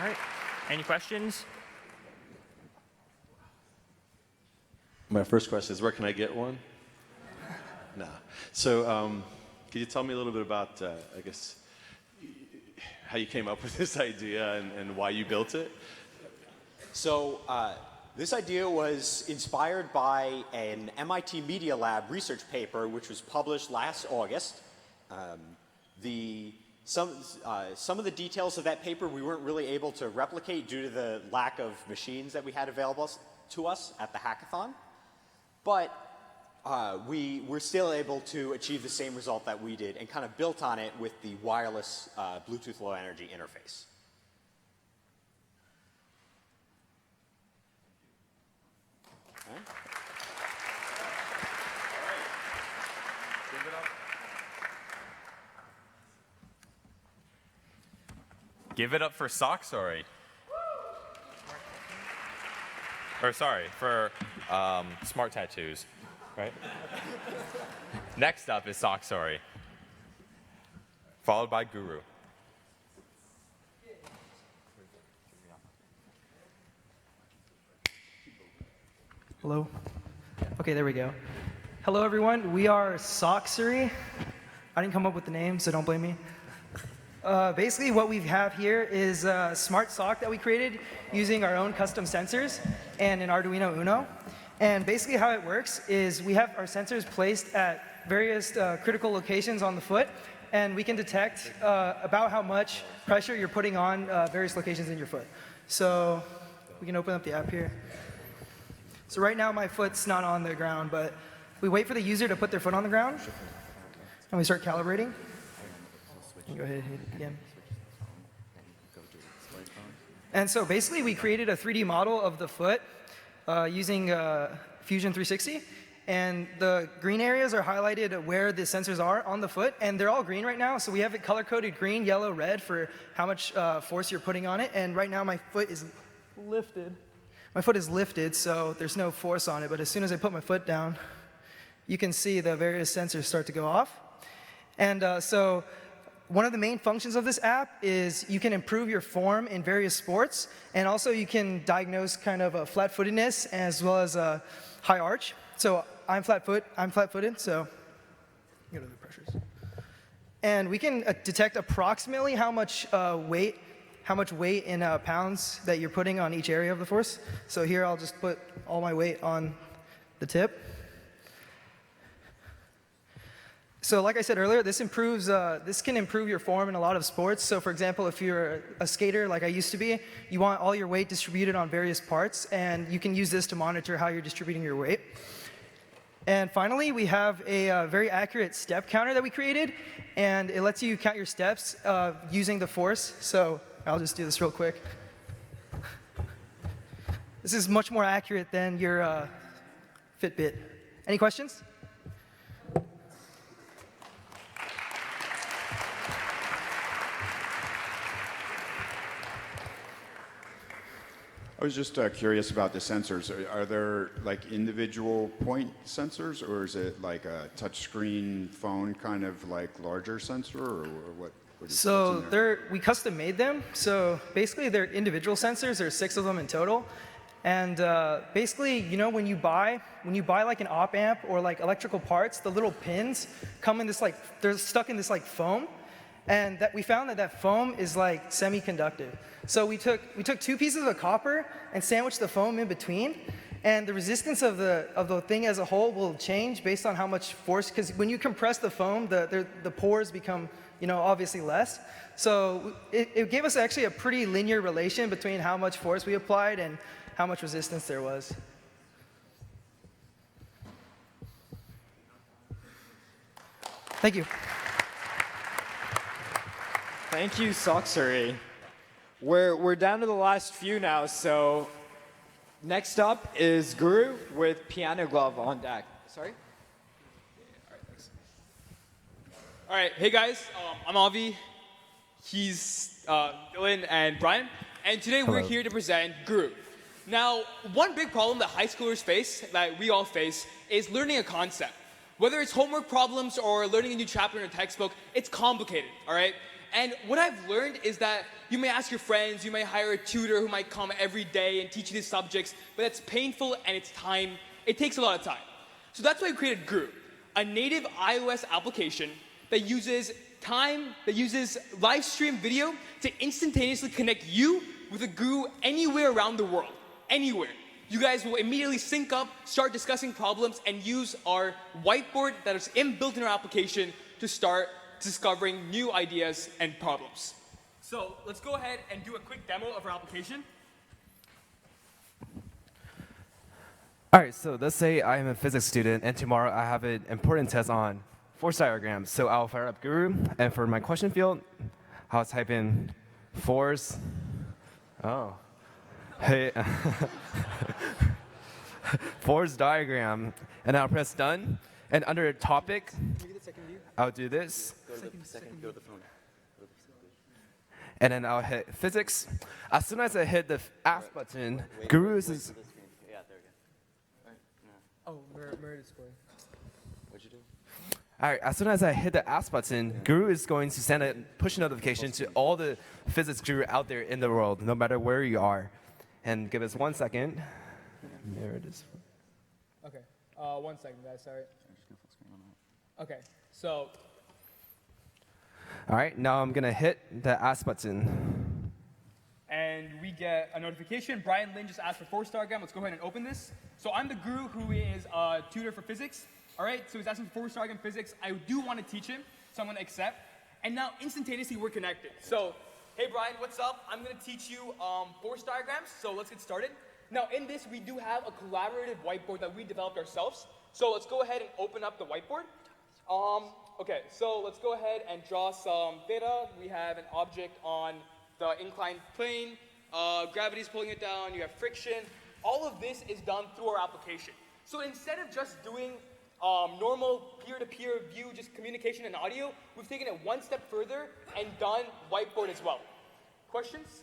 All right. Any questions? My first question is, where can I get one? No. So can you tell me a little bit about, I guess, how you came up with this idea and why you built it? So this idea was inspired by an MIT Media Lab research paper which was published last August. Some of the details of that paper we weren't really able to replicate due to the lack of machines that we had available to us at the hackathon. But we were still able to achieve the same result that we did and kind of built on it with the wireless Bluetooth Low Energy interface. Okay. Give it up for Socksorry. Or sorry, for Smart Tattoos, right? Next up is Socksorry, followed by Guru. Hello? Okay, there we go. Hello, everyone. We are Socksorry. I didn't come up with the name, so don't blame me. Basically, what we have here is a smart sock that we created using our own custom sensors and an Arduino Uno. And basically how it works is we have our sensors placed at various critical locations on the foot, and we can detect about how much pressure you're putting on various locations in your foot. So we can open up the app here. So right now my foot's not on the ground, but we wait for the user to put their foot on the ground, and we start calibrating. Go ahead and hit it again. And so basically we created a 3D model of the foot using Fusion 360. And the green areas are highlighted where the sensors are on the foot. And they're all green right now. So we have it color-coded green, yellow, red for how much force you're putting on it. And right now my foot is lifted. My foot is lifted, so there's no force on it. But as soon as I put my foot down, you can see the various sensors start to go off. And so one of the main functions of this app is you can improve your form in various sports, and also you can diagnose kind of a flat-footedness as well as a high arch. So I'm flat-footed, so get other pressures. And we can detect approximately how much weight in pounds that you're putting on each area of the force. So here I'll just put all my weight on the tip. So like I said earlier, this can improve your form in a lot of sports. So for example, if you're a skater like I used to be, you want all your weight distributed on various parts, and you can use this to monitor how you're distributing your weight. And finally, we have a very accurate step counter that we created, and it lets you count your steps using the force. So I'll just do this real quick. This is much more accurate than your Fitbit. Any questions? I was just curious about the sensors. Are there like individual point sensors, or is it like a touchscreen phone kind of like larger sensor, or what? So we custom made them. So basically, they're individual sensors. There's 6 of them in total. And basically, you know, when you buy like an op amp or like electrical parts, the little pins come in this like they're stuck in this like foam, and that we found that foam is like semiconductive. So we took 2 pieces of copper and sandwiched the foam in between, and the resistance of the thing as a whole will change based on how much force. Because when you compress the foam, the pores become, you know, obviously less. So it gave us actually a pretty linear relation between how much force we applied and how much resistance there was. Thank you. Thank you, Soxery. We're down to the last few now, so next up is Guru with Piano Glove on deck. Sorry? All right, hey guys, I'm Avi. He's Dylan and Brian. And today we're here to present Guru. Now, one big problem that high schoolers face, that we all face, is learning a concept. Whether it's homework problems or learning a new chapter in a textbook, it's complicated, all right? And what I've learned is that you may ask your friends, you may hire a tutor who might come every day and teach you these subjects, but it's painful and it's time. It takes a lot of time. So that's why we created Guru, a native iOS application that uses live stream video to instantaneously connect you with a guru anywhere around the world, anywhere. You guys will immediately sync up, start discussing problems, and use our whiteboard that is inbuilt in our application to start discovering new ideas and problems. So let's go ahead and do a quick demo of our application. All right, so let's say I am a physics student, and tomorrow I have an important test on force diagrams. So I'll fire up Guru, and for my question field, I'll type in force. Oh, hey, force diagram, and I'll press done. And under topic, I'll do this. Go to the phone. And then I'll hit physics. As soon as I hit the ask button, Guru is. Yeah, there we go. Oh, mirror display. What'd you do? All right, as soon as I hit the ask button, Guru is going to send a push notification to all the physics guru out there in the world, no matter where you are. And give us 1 second. Mirror display. Okay, 1 second, guys, sorry. Okay, so. All right, now I'm gonna hit the ask button. And we get a notification. Brian Lin just asked for force diagram. Let's go ahead and open this. So I'm the guru who is a tutor for physics. All right, so he's asking for force diagram physics. I do want to teach him, so I'm going to accept. And now instantaneously we're connected. So, hey Brian, what's up? I'm going to teach you force diagrams. So let's get started. Now in this, we do have a collaborative whiteboard that we developed ourselves. So let's go ahead and open up the whiteboard. Okay, so let's go ahead and draw some data. We have an object on the inclined plane. Gravity's pulling it down. You have friction. All of this is done through our application. So instead of just doing normal peer-to-peer view, just communication and audio, we've taken it one step further and done whiteboard as well. Questions?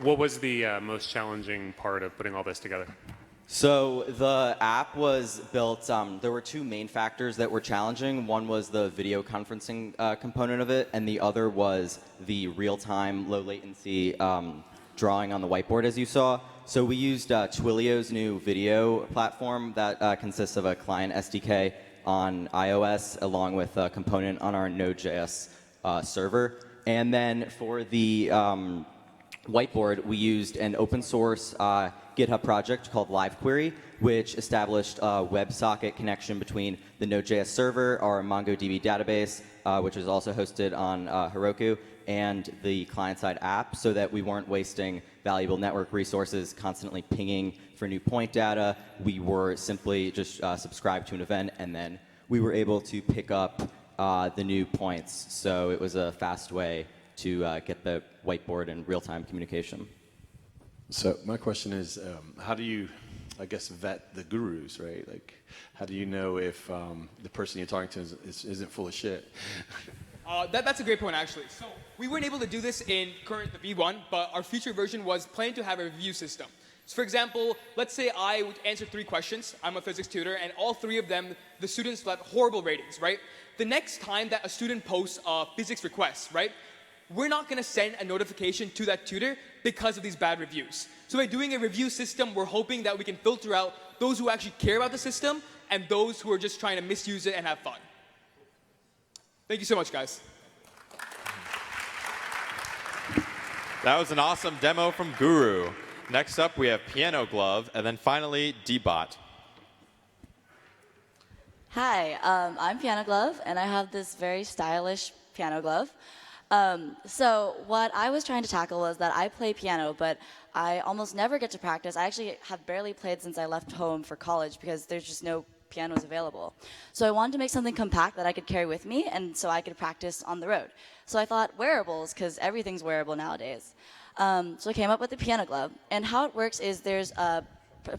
What was the most challenging part of putting all this together? So the app was built, there were 2 main factors that were challenging. One was the video conferencing component of it, and the other was the real-time, low-latency drawing on the whiteboard, as you saw. So we used Twilio's new video platform that consists of a client SDK on iOS, along with a component on our Node.js server. And then for the whiteboard, we used an open source GitHub project called LiveQuery, which established a WebSocket connection between the Node.js server, our MongoDB database, which is also hosted on Heroku, and the client-side app, so that we weren't wasting valuable network resources constantly pinging for new point data. We were simply just subscribed to an event, and then we were able to pick up the new points. So it was a fast way to get the whiteboard and real-time communication. So my question is, how do you I guess, vet the gurus, right? Like, how do you know if the person you're talking to isn't full of shit? That's a great point, actually. So we weren't able to do this in the V1, but our future version was planning to have a review system. So for example, let's say I would answer 3 questions. I'm a physics tutor, and all 3 of them, the students left horrible ratings, right? The next time that a student posts a physics request, right, we're not going to send a notification to that tutor because of these bad reviews. So by doing a review system, we're hoping that we can filter out those who actually care about the system and those who are just trying to misuse it and have fun. Thank you so much, guys. That was an awesome demo from Guru. Next up, we have Piano Glove, and then finally, D-Bot. Hi, I'm Piano Glove, and I have this very stylish piano glove. So what I was trying to tackle was that I play piano, but I almost never get to practice. I actually have barely played since I left home for college because there's just no pianos available. So I wanted to make something compact that I could carry with me, and so I could practice on the road. So I thought wearables, because everything's wearable nowadays. So I came up with the piano glove, and how it works is there's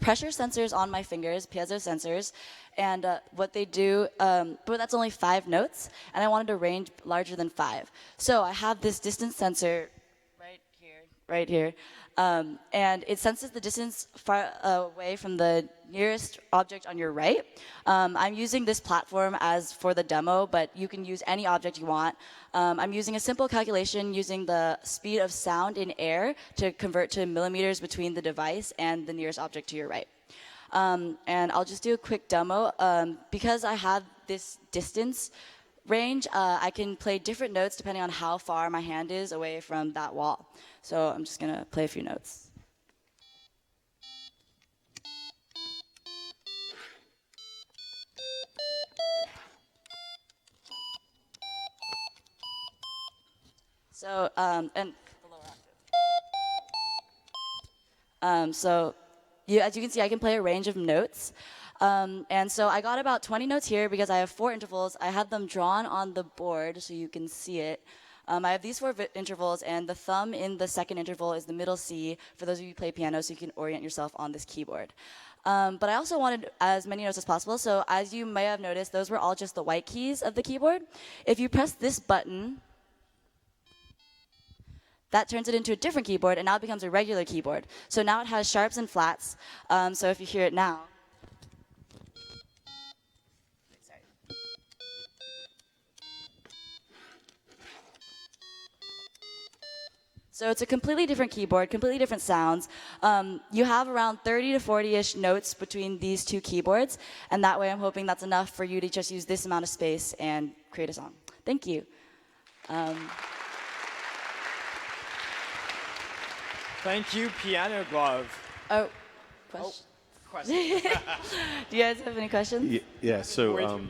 pressure sensors on my fingers, piezo sensors, and what they do, but that's only 5 notes, and I wanted a range larger than 5. So I have this distance sensor right here, and it senses the distance far away from the nearest object on your right. I'm using this platform as for the demo, but you can use any object you want. I'm using a simple calculation using the speed of sound in air to convert to millimeters between the device and the nearest object to your right. And I'll just do a quick demo. Because I have this distance range, I can play different notes depending on how far my hand is away from that wall. So I'm just going to play a few notes. So, as you can see, I can play a range of notes. And so I got about 20 notes here because I have 4 intervals. I have them drawn on the board so you can see it. I have these 4 intervals, and the thumb in the second interval is the middle C for those of you who play piano, so you can orient yourself on this keyboard. But I also wanted as many notes as possible, so as you may have noticed, those were all just the white keys of the keyboard. If you press this button, that turns it into a different keyboard, and now it becomes a regular keyboard. So now it has sharps and flats, so if you hear it now, so it's a completely different keyboard, completely different sounds. You have around 30 to 40-ish notes between these 2 keyboards, and that way I'm hoping that's enough for you to just use this amount of space and create a song. Thank you. Thank you, Piano Glove. Oh, question? Question. Do you guys have any questions? Yeah, so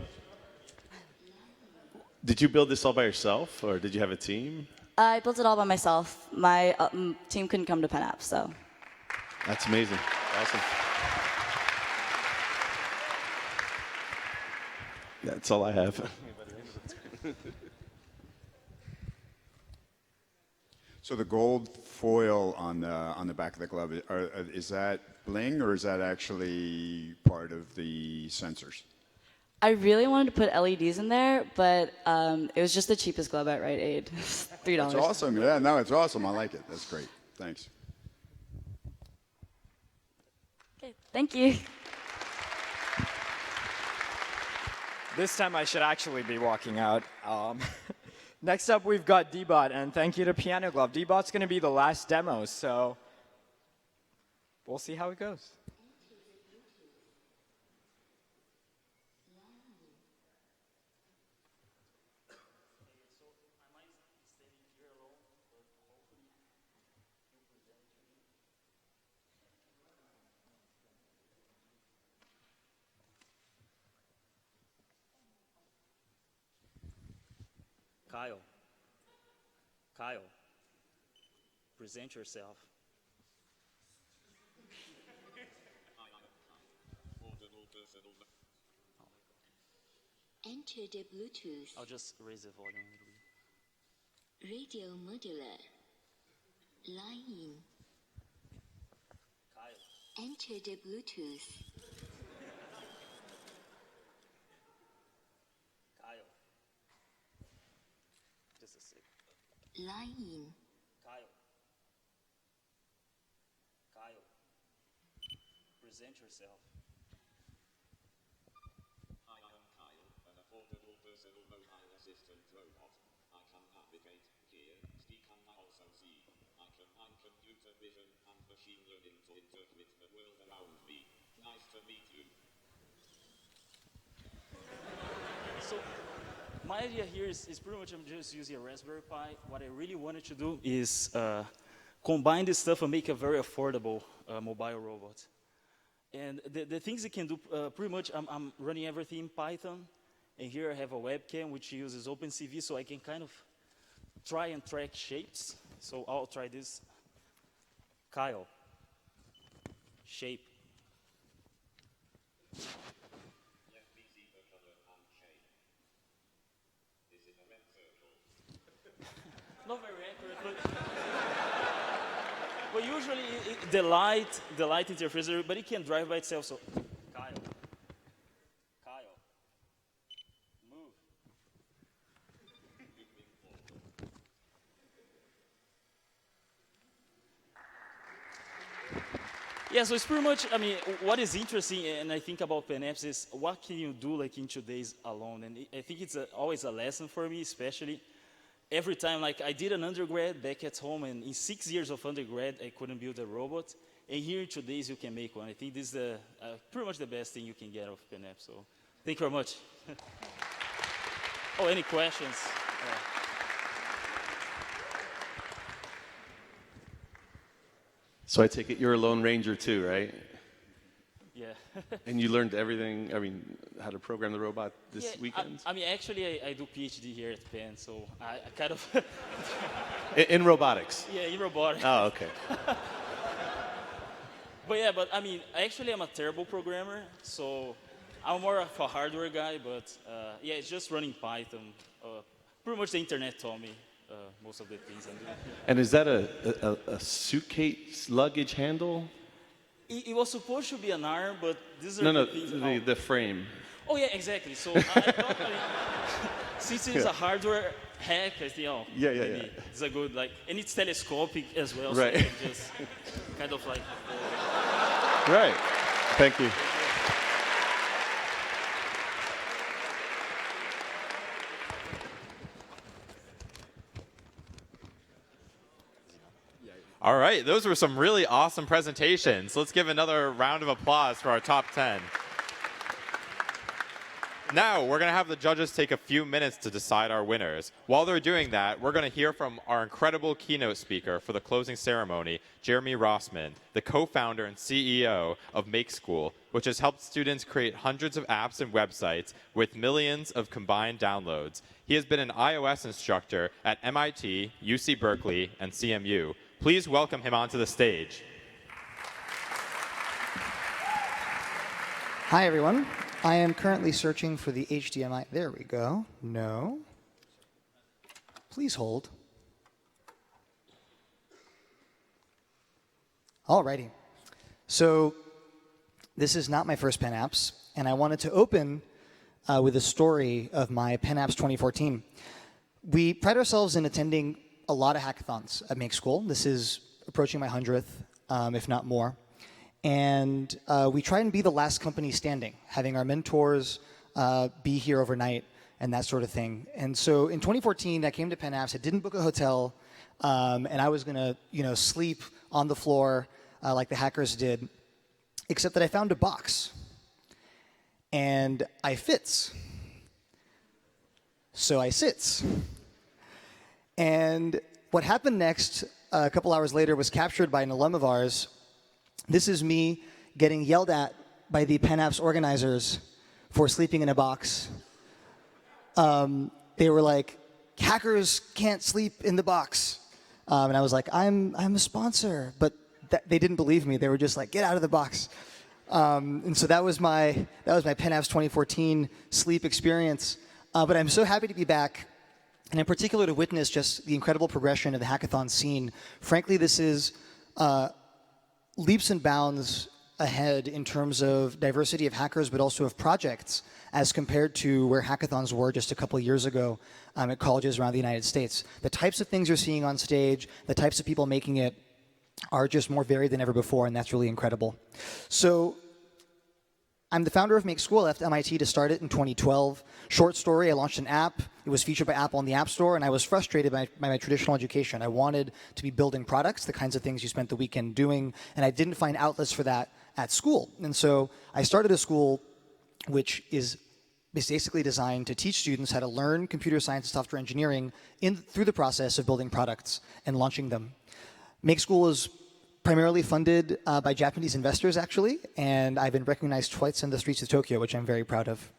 did you build this all by yourself, or did you have a team? I built it all by myself. My team couldn't come to PennApps, so. That's amazing. Awesome. That's all I have. So the gold foil on the back of the glove, is that bling, or is that actually part of the sensors? I really wanted to put LEDs in there, but it was just the cheapest glove at Rite Aid. $3. That's awesome. Yeah, no, it's awesome. I like it. That's great. Thanks. Okay, thank you. This time I should actually be walking out. Next up, we've got D-Bot, and thank you to Piano Glove. D-Bot's going to be the last demo, so we'll see how it goes. Kyle, present yourself. Enter the Bluetooth I'll just raise the volume a little bit. radio modular. Line in. Kyle. Enter the Bluetooth. Kyle. Just a sec. Line in. Kyle. Kyle. Present yourself. Hi, I am Kyle, an affordable personal mobile assistant robot. I can navigate, hear, speak, and I also see. I combine computer vision and machine learning to interpret the world around me. Nice to meet you. So, my idea here is pretty much I'm just using a Raspberry Pi. What I really wanted to do is combine this stuff and make a very affordable mobile robot. And the things it can do, pretty much I'm running everything in Python. And here I have a webcam which uses OpenCV, so I can kind of try and track shapes. So I'll try this. Kyle. Shape. Not very accurate, but usually the light interferes, but it can drive by itself. So, Kyle, move. Yeah, so it's pretty much, I mean, what is interesting, and I think about PennApps is what can you do like in 2 days alone? And I think it's always a lesson for me, especially every time, like I did an undergrad back at home, and in 6 years of undergrad, I couldn't build a robot. And here in 2 days, you can make one. I think this is pretty much the best thing you can get out of PennApps. So thank you very much. Oh, any questions? So I take it you're a Lone Ranger too, right? Yeah. And you learned everything, I mean, how to program the robot this weekend? I mean, actually, I do PhD here at Penn, so I kind of... in robotics? Yeah, in robotics. Oh, okay. But I mean, actually, I'm a terrible programmer, so I'm more of a hardware guy, but yeah, it's just running Python. Pretty much the internet taught me most of the things I'm doing. And is that a suitcase luggage handle? It was supposed to be an arm, but these are the things... the frame. Oh, yeah, exactly. So I thought, since it's a hardware hack, I think, maybe it's a good, like, and it's telescopic as well, right. So you can just kind of like... Right. Thank you. All right, those were some really awesome presentations. Let's give another round of applause for our top 10. Now, we're going to have the judges take a few minutes to decide our winners. While they're doing that, we're going to hear from our incredible keynote speaker for the closing ceremony, Jeremy Rossman, the co-founder and CEO of Make School, which has helped students create hundreds of apps and websites with millions of combined downloads. He has been an iOS instructor at MIT, UC Berkeley, and CMU. Please welcome him onto the stage. Hi, everyone. I am currently searching for the HDMI. There we go. No. Please hold. Alrighty. So this is not my first PennApps, and I wanted to open with a story of my PennApps 2014. We pride ourselves in attending a lot of hackathons at Make School. This is approaching my 100th, if not more. And we try and be the last company standing, having our mentors be here overnight and that sort of thing. And so in 2014, I came to PennApps. I didn't book a hotel, and I was going to, sleep on the floor like the hackers did, except that I found a box. And I fits. So I sits. And what happened next, a couple hours later, was captured by an alum of ours. This is me getting yelled at by the PennApps organizers for sleeping in a box. They were like, hackers can't sleep in the box. And I was like, I'm a sponsor. But they didn't believe me. They were just like, get out of the box. And so that was my PennApps 2014 sleep experience. But I'm so happy to be back. And in particular, to witness just the incredible progression of the hackathon scene. Frankly, this is leaps and bounds ahead in terms of diversity of hackers, but also of projects, as compared to where hackathons were just a couple years ago at colleges around the United States. The types of things you're seeing on stage, the types of people making it, are just more varied than ever before, and that's really incredible. So I'm the founder of Make School. I left MIT to start it in 2012. Short story, I launched an app. It was featured by Apple in the App Store, and I was frustrated by my traditional education. I wanted to be building products, the kinds of things you spent the weekend doing, and I didn't find outlets for that at school. And so I started a school which is basically designed to teach students how to learn computer science and software engineering through the process of building products and launching them. Make School is primarily funded by Japanese investors, actually, and I've been recognized twice in the streets of Tokyo, which I'm very proud of.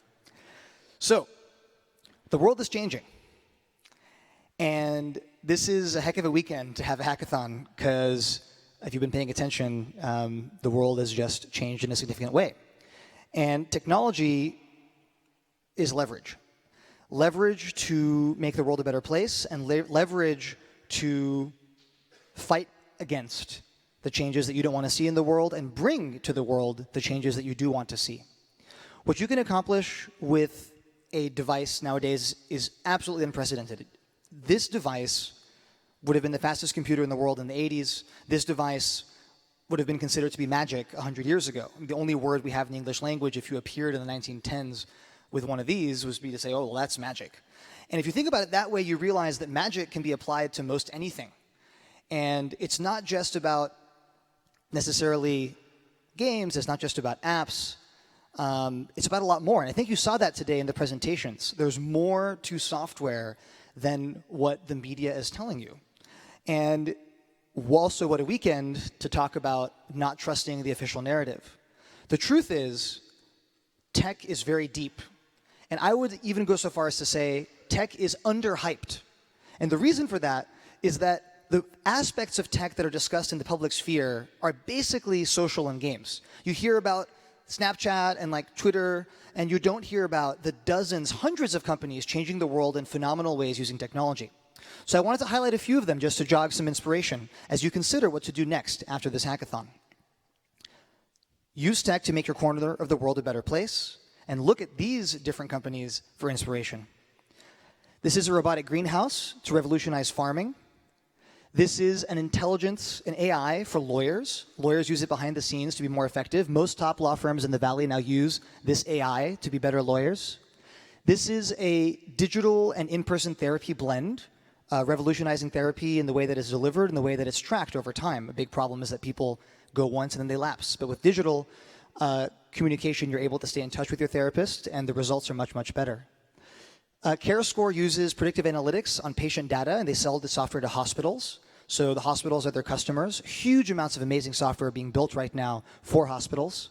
So, the world is changing. And this is a heck of a weekend to have a hackathon, because if you've been paying attention, the world has just changed in a significant way. And technology is leverage. Leverage to make the world a better place, and leverage to fight against the changes that you don't want to see in the world and bring to the world the changes that you do want to see. What you can accomplish with a device nowadays is absolutely unprecedented. This device would have been the fastest computer in the world in the 80s. This device would have been considered to be magic 100 years ago. The only word we have in the English language, if you appeared in the 1910s with one of these, was to say, oh, well, that's magic. And if you think about it that way, you realize that magic can be applied to most anything. And it's not just about necessarily games, it's not just about apps, it's about a lot more. And I think you saw that today in the presentations. There's more to software than what the media is telling you. And also, what a weekend to talk about not trusting the official narrative. The truth is, tech is very deep. And I would even go so far as to say tech is underhyped. And the reason for that is that the aspects of tech that are discussed in the public sphere are basically social and games. You hear about Snapchat and like Twitter, and you don't hear about the dozens, hundreds of companies changing the world in phenomenal ways using technology. So I wanted to highlight a few of them just to jog some inspiration as you consider what to do next after this hackathon. Use tech to make your corner of the world a better place, and look at these different companies for inspiration. This is a robotic greenhouse to revolutionize farming. This is an intelligence, an AI for lawyers. Lawyers use it behind the scenes to be more effective. Most top law firms in the Valley now use this AI to be better lawyers. This is a digital and in-person therapy blend, revolutionizing therapy in the way that it's delivered and the way that it's tracked over time. A big problem is that people go once and then they lapse. But with digital communication, you're able to stay in touch with your therapist, and the results are much, much better. CareScore uses predictive analytics on patient data, and they sell the software to hospitals. So the hospitals are their customers. Huge amounts of amazing software being built right now for hospitals.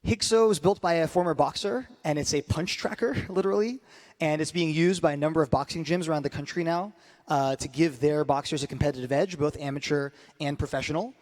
Higso is built by a former boxer, and it's a punch tracker, literally. And it's being used by a number of boxing gyms around the country now to give their boxers a competitive edge, both amateur and professional.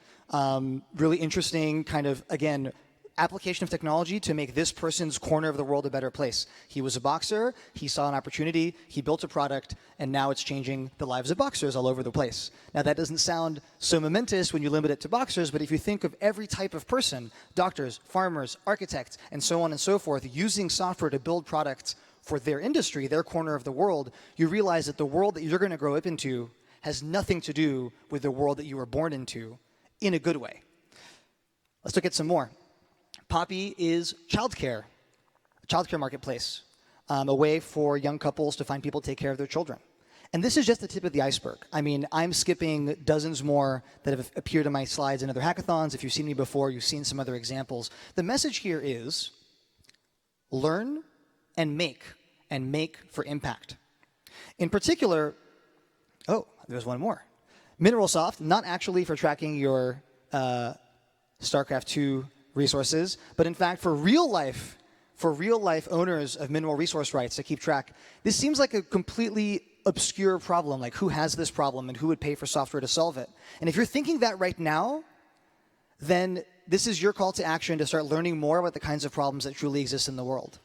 Really interesting kind of, again, application of technology to make this person's corner of the world a better place. He was a boxer, he saw an opportunity, he built a product, and now it's changing the lives of boxers all over the place. Now that doesn't sound so momentous when you limit it to boxers, but if you think of every type of person, doctors, farmers, architects, and so on and so forth, using software to build products for their industry, their corner of the world, you realize that the world that you're going to grow up into has nothing to do with the world that you were born into in a good way. Let's look at some more. Poppy is childcare, a childcare marketplace, a way for young couples to find people to take care of their children. And this is just the tip of the iceberg. I mean, I'm skipping dozens more that have appeared in my slides in other hackathons. If you've seen me before, you've seen some other examples. The message here is learn and make for impact. In particular, oh, there's one more. MineralSoft, not actually for tracking your StarCraft 2 resources, but in fact for real life owners of mineral resource rights to keep track. This seems like a completely obscure problem, like who has this problem and who would pay for software to solve it? And if you're thinking that right now, then this is your call to action to start learning more about the kinds of problems that truly exist in the world.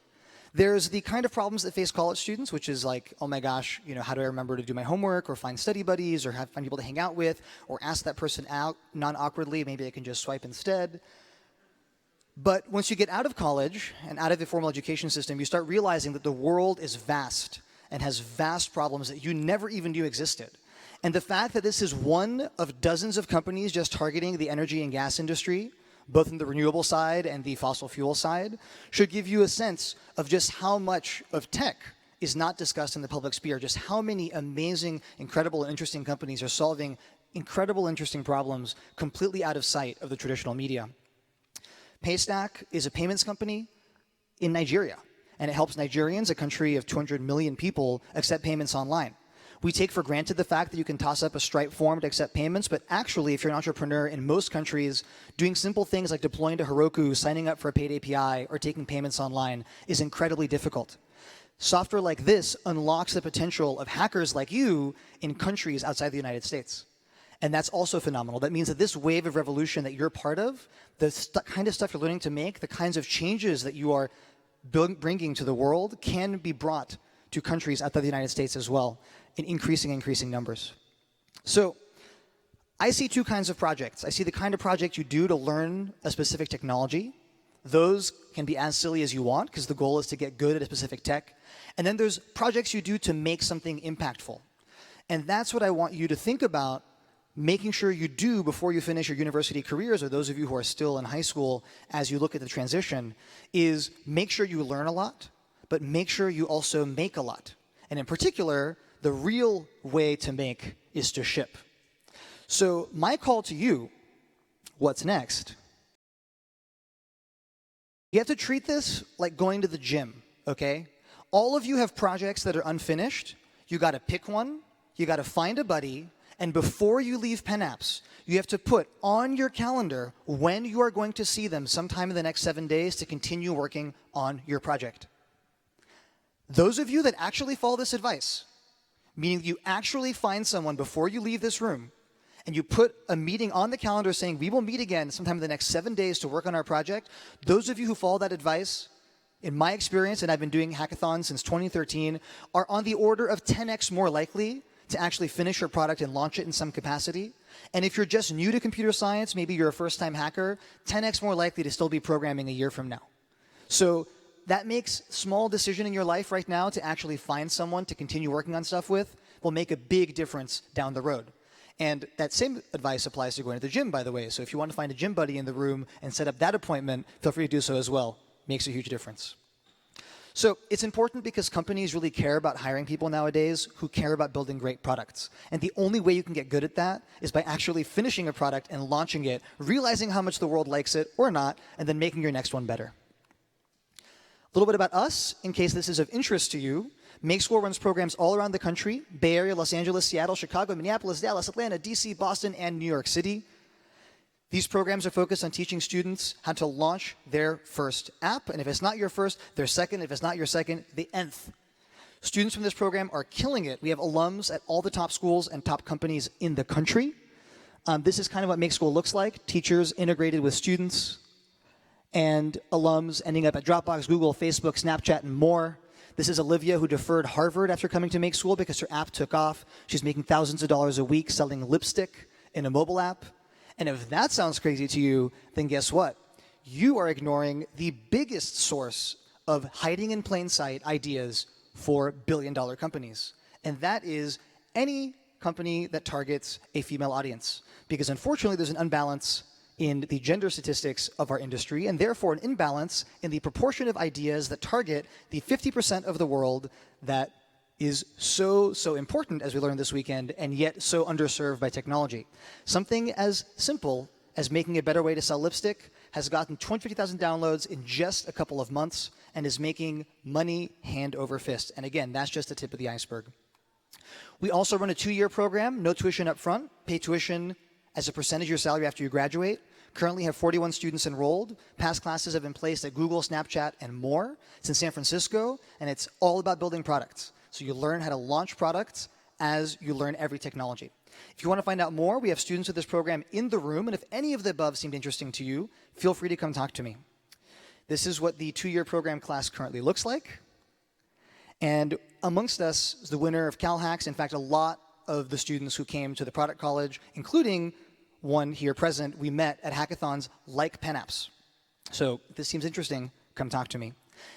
There's the kind of problems that face college students, which is like, oh my gosh, how do I remember to do my homework, or find study buddies, or find people to hang out with, or ask that person out non-awkwardly, maybe I can just swipe instead. But once you get out of college and out of the formal education system, you start realizing that the world is vast and has vast problems that you never even knew existed. And the fact that this is one of dozens of companies just targeting the energy and gas industry, both in the renewable side and the fossil fuel side, should give you a sense of just how much of tech is not discussed in the public sphere, just how many amazing, incredible, and interesting companies are solving incredible, interesting problems completely out of sight of the traditional media. Paystack is a payments company in Nigeria, and it helps Nigerians, a country of 200 million people, accept payments online. We take for granted the fact that you can toss up a Stripe form to accept payments, but actually, if you're an entrepreneur in most countries, doing simple things like deploying to Heroku, signing up for a paid API, or taking payments online is incredibly difficult. Software like this unlocks the potential of hackers like you in countries outside the United States. And that's also phenomenal. That means that this wave of revolution that you're part of, the kind of stuff you're learning to make, the kinds of changes that you are bringing to the world can be brought to countries outside the United States as well in increasing numbers. So I see two kinds of projects. I see the kind of project you do to learn a specific technology. Those can be as silly as you want because the goal is to get good at a specific tech. And then there's projects you do to make something impactful. And that's what I want you to think about making sure you do before you finish your university careers, or those of you who are still in high school as you look at the transition, is make sure you learn a lot, but make sure you also make a lot. And in particular, the real way to make is to ship. So my call to you, what's next? You have to treat this like going to the gym, okay? All of you have projects that are unfinished. You got to pick one, you got to find a buddy, and before you leave PennApps, you have to put on your calendar when you are going to see them sometime in the next 7 days to continue working on your project. Those of you that actually follow this advice, meaning you actually find someone before you leave this room, and you put a meeting on the calendar saying, we will meet again sometime in the next 7 days to work on our project, those of you who follow that advice, in my experience, and I've been doing hackathons since 2013, are on the order of 10x more likely to actually finish your product and launch it in some capacity. And if you're just new to computer science, maybe you're a first-time hacker, 10x more likely to still be programming a year from now. So that makes small decision in your life right now to actually find someone to continue working on stuff with will make a big difference down the road. And that same advice applies to going to the gym, by the way. So if you want to find a gym buddy in the room and set up that appointment, feel free to do so as well. Makes a huge difference. So it's important because companies really care about hiring people nowadays who care about building great products. And the only way you can get good at that is by actually finishing a product and launching it, realizing how much the world likes it or not, and then making your next one better. A little bit about us, in case this is of interest to you. Make School runs programs all around the country: Bay Area, Los Angeles, Seattle, Chicago, Minneapolis, Dallas, Atlanta, DC, Boston, and New York City. These programs are focused on teaching students how to launch their first app. And if it's not your first, their second. If it's not your second, the nth. Students from this program are killing it. We have alums at all the top schools and top companies in the country. This is kind of what Make School looks like. Teachers integrated with students and alums ending up at Dropbox, Google, Facebook, Snapchat, and more. This is Olivia, who deferred Harvard after coming to Make School because her app took off. She's making thousands of dollars a week selling lipstick in a mobile app. And if that sounds crazy to you, then guess what? You are ignoring the biggest source of hiding in plain sight ideas for billion-dollar companies. And that is any company that targets a female audience. Because unfortunately, there's an unbalance in the gender statistics of our industry, and therefore an imbalance in the proportion of ideas that target the 50% of the world that is so important, as we learned this weekend, and yet so underserved by technology. Something as simple as making a better way to sell lipstick has gotten 250,000 downloads in just a couple of months and is making money hand over fist. And again, that's just the tip of the iceberg. We also run a 2-year program, no tuition up front, pay tuition as a percentage of your salary after you graduate. Currently have 41 students enrolled. Past classes have been placed at Google, Snapchat, and more. It's in San Francisco, and it's all about building products. So you learn how to launch products as you learn every technology. If you want to find out more, we have students with this program in the room, and if any of the above seemed interesting to you, feel free to come talk to me. This is what the 2-year program class currently looks like. And amongst us is the winner of CalHacks. In fact, a lot of the students who came to the product college, including one here present, we met at hackathons like PennApps. So if this seems interesting, come talk to me.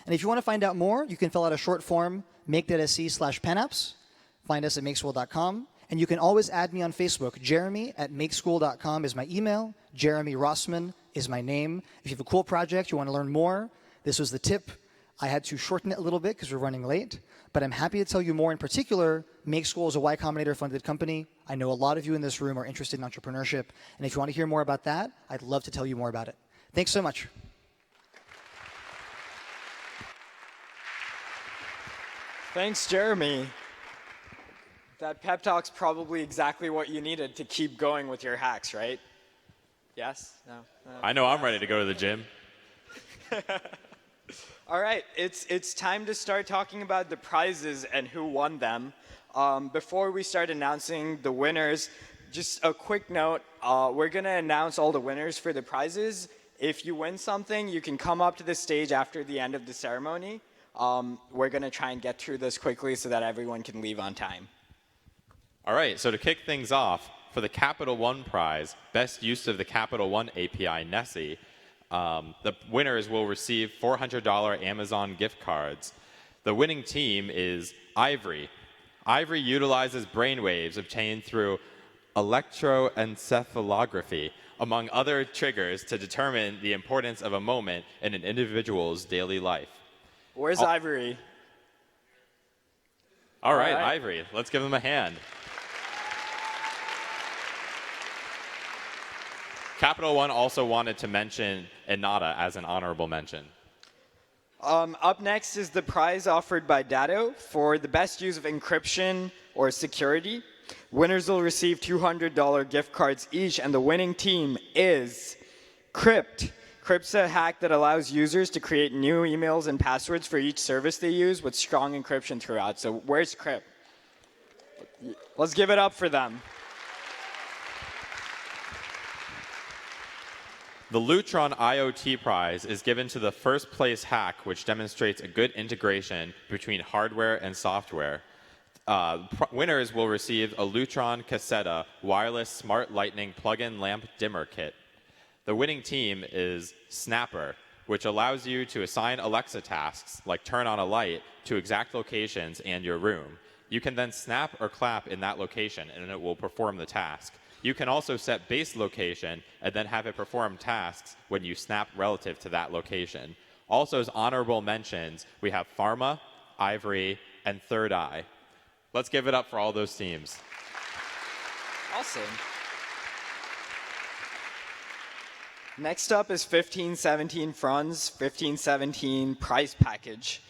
And if you want to find out more, you can fill out a short form, make.sc/PennApps. Find us at makeschool.com. And you can always add me on Facebook. Jeremy@makeschool.com is my email. Jeremy Rossman is my name. If you have a cool project, you want to learn more, this was the tip. I had to shorten it a little bit because we're running late. But I'm happy to tell you more. In particular, Make School is a Y Combinator funded company. I know a lot of you in this room are interested in entrepreneurship. And if you want to hear more about that, I'd love to tell you more about it. Thanks so much. Thanks, Jeremy. That pep talk's probably exactly what you needed to keep going with your hacks, right? Yes? No? I know I'm ready to go to the gym. All right, it's time to start talking about the prizes and who won them. Before we start announcing the winners, just a quick note, we're going to announce all the winners for the prizes. If you win something, you can come up to the stage after the end of the ceremony. We're going to try and get through this quickly so that everyone can leave on time. All right, so to kick things off, for the Capital One prize, best use of the Capital One API Nessie, the winners will receive $400 Amazon gift cards. The winning team is Ivory. Ivory utilizes brainwaves obtained through electroencephalography, among other triggers, to determine the importance of a moment in an individual's daily life. Where's Ivory? All right, Ivory, let's give them a hand. Capital One also wanted to mention Enata as an honorable mention. Up next is the prize offered by Datto for the best use of encryption or security. Winners will receive $200 gift cards each, and the winning team is Crypt. Crypt's a hack that allows users to create new emails and passwords for each service they use with strong encryption throughout. So where's Crypt? Let's give it up for them. The Lutron IoT prize is given to the first place hack, which demonstrates a good integration between hardware and software. Winners will receive a Lutron Cassetta wireless smart lightning plug-in lamp dimmer kit. The winning team is Snapper, which allows you to assign Alexa tasks, like turn on a light, to exact locations and your room. You can then snap or clap in that location, and it will perform the task. You can also set base location and then have it perform tasks when you snap relative to that location. Also, as honorable mentions, we have Pharma, Ivory, and Third Eye. Let's give it up for all those teams. Awesome. Next up is 1517 Franz 1517 prize package.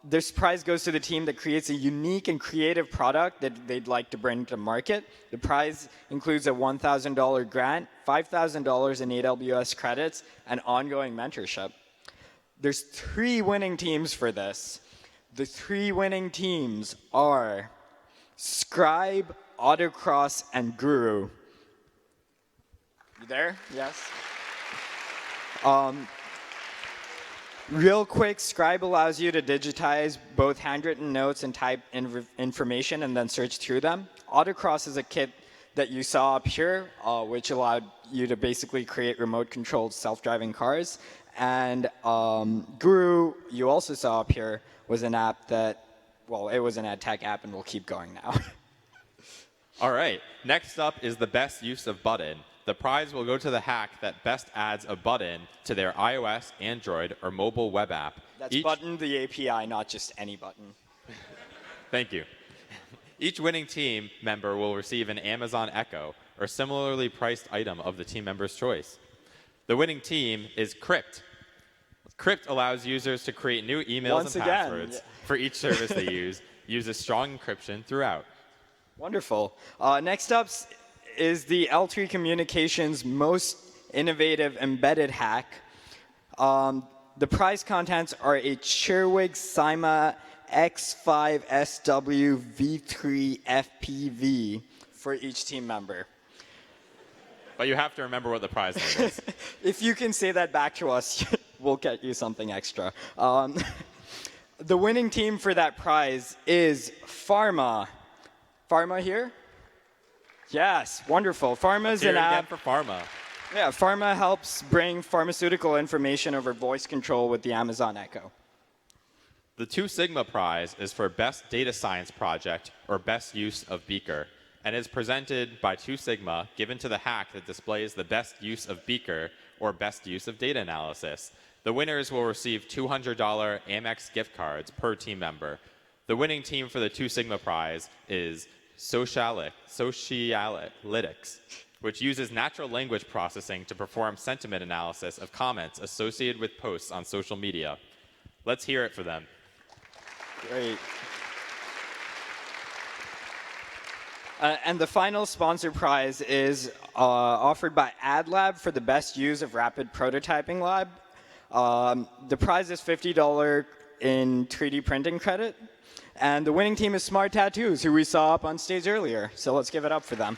This prize goes to the team that creates a unique and creative product that they'd like to bring to market. The prize includes a $1,000 grant, $5,000 in AWS credits, and ongoing mentorship. There's 3 winning teams for this. The 3 winning teams are Scribe, Autocross, and Guru. You there? Yes. Real quick, Scribe allows you to digitize both handwritten notes and type information and then search through them. Autocross is a kit that you saw up here, which allowed you to basically create remote-controlled self-driving cars. And Guru, you also saw up here, was an app that, well, it was an ad tech app, and we'll keep going now. All right, next up is the best use of button. The prize will go to the hack that best adds a button to their iOS, Android, or mobile web app. That's button, the API, not just any button. Thank you. Each winning team member will receive an Amazon Echo or similarly priced item of the team member's choice. The winning team is Crypt. Crypt allows users to create new emails and passwords for each service they use, uses strong encryption throughout. Wonderful. Next up is the L3 Communications most innovative embedded hack. The prize contents are a Cheerwig Cyma X5 SW V3 FPV for each team member. But you have to remember what the prize is. If you can say that back to us, we'll get you something extra. The winning team for that prize is Pharma. Pharma here? Yes, wonderful. Pharma is an app. For Pharma. Yeah, pharma helps bring pharmaceutical information over voice control with the Amazon Echo. The 2 Sigma Prize is for Best Data Science Project or Best Use of Beaker, and is presented by 2 Sigma, given to the hack that displays the best use of Beaker or best use of data analysis. The winners will receive $200 Amex gift cards per team member. The winning team for the 2 Sigma Prize is Socialytics, which uses natural language processing to perform sentiment analysis of comments associated with posts on social media. Let's hear it for them. Great. And the final sponsor prize is offered by AdLab for the best use of Rapid Prototyping Lab. The prize is $50 in 3D printing credit. And the winning team is Smart Tattoos, who we saw up on stage earlier. So let's give it up for them.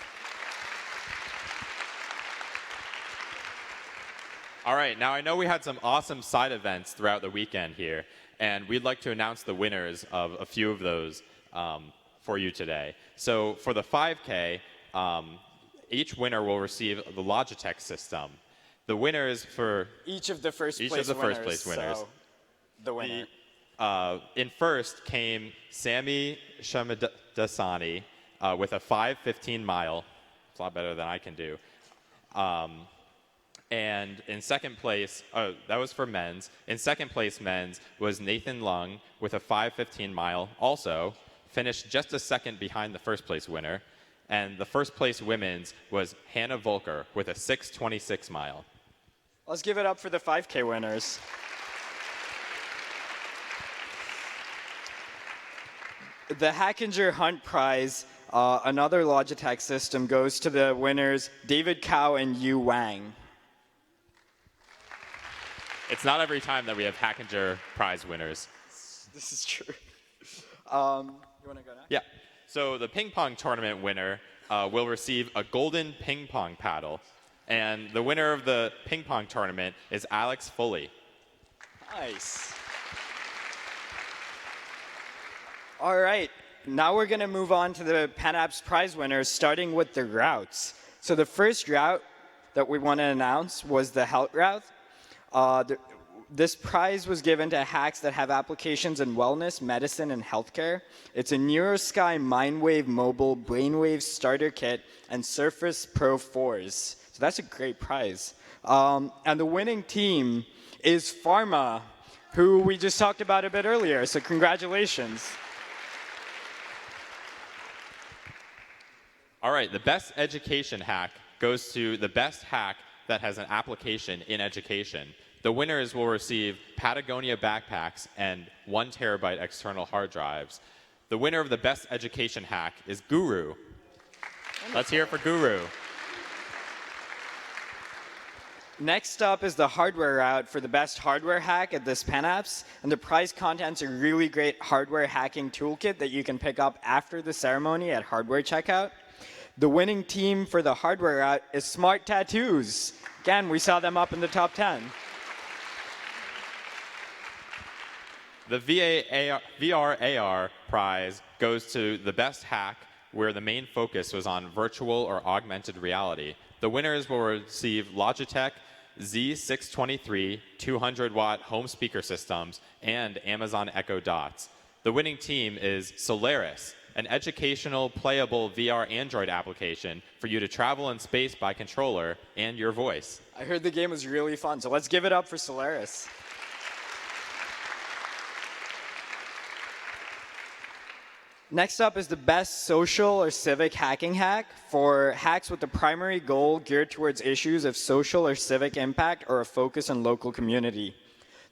All right, now I know we had some awesome side events throughout the weekend here, and we'd like to announce the winners of a few of those for you today. So for the 5K, each winner will receive the Logitech system. The winners for each of the first place winners. So the winner. In first came Sami Shamadasani with a 5:15 mile. It's a lot better than I can do. And in second place, that was for men's. In second place, men's, was Nathan Lung with a 5:15 mile, also finished just a second behind the first place winner. And the first place women's was Hannah Volker with a 6:26 mile. Let's give it up for the 5K winners. The Hackinger Hunt Prize, another Logitech system, goes to the winners David Cao and Yu Wang. It's not every time that we have Hackinger Prize winners. This is true. You want to go next? Yeah. So the ping pong tournament winner will receive a golden ping pong paddle. And the winner of the ping pong tournament is Alex Foley. Nice. All right. Now we're going to move on to the PennApps prize winners, starting with the routes. So the first route that we want to announce was the health route. This prize was given to hacks that have applications in wellness, medicine, and healthcare. It's a NeuroSky MindWave Mobile Brainwave Starter Kit and Surface Pro 4s. So that's a great prize. And the winning team is Pharma, who we just talked about a bit earlier. So congratulations. All right, the best education hack goes to the best hack that has an application in education. The winners will receive Patagonia backpacks and 1 terabyte external hard drives. The winner of the best education hack is Guru. Let's hear it for Guru. Next up is the hardware route for the best hardware hack at this PennApps. And the prize contents a really great hardware hacking toolkit that you can pick up after the ceremony at hardware checkout. The winning team for the hardware route is Smart Tattoos. Again, we saw them up in the top 10. The VR/AR prize goes to the best hack where the main focus was on virtual or augmented reality. The winners will receive Logitech Z623 200-watt home speaker systems and Amazon Echo Dots. The winning team is Solaris, an educational, playable VR Android application for you to travel in space by controller and your voice. I heard the game was really fun, so let's give it up for Solaris. Next up is the best social or civic hacking hack for hacks with the primary goal geared towards issues of social or civic impact or a focus on local community.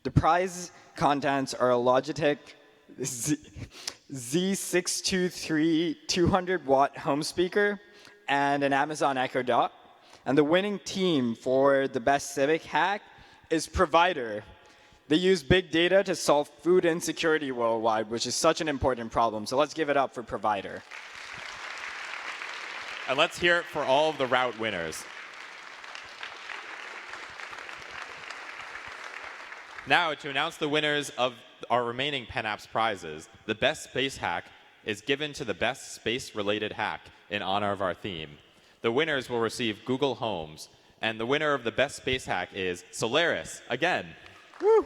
The prize contents are a Logitech Z623 200-watt home speaker and an Amazon Echo Dot. And the winning team for the best civic hack is Provider. They use big data to solve food insecurity worldwide, which is such an important problem. So let's give it up for Provider. And let's hear it for all of the route winners. Now, to announce the winners of our remaining PennApps prizes, the best space hack is given to the best space-related hack in honor of our theme. The winners will receive Google Homes, And the winner of the best space hack is Solaris, again. Woo!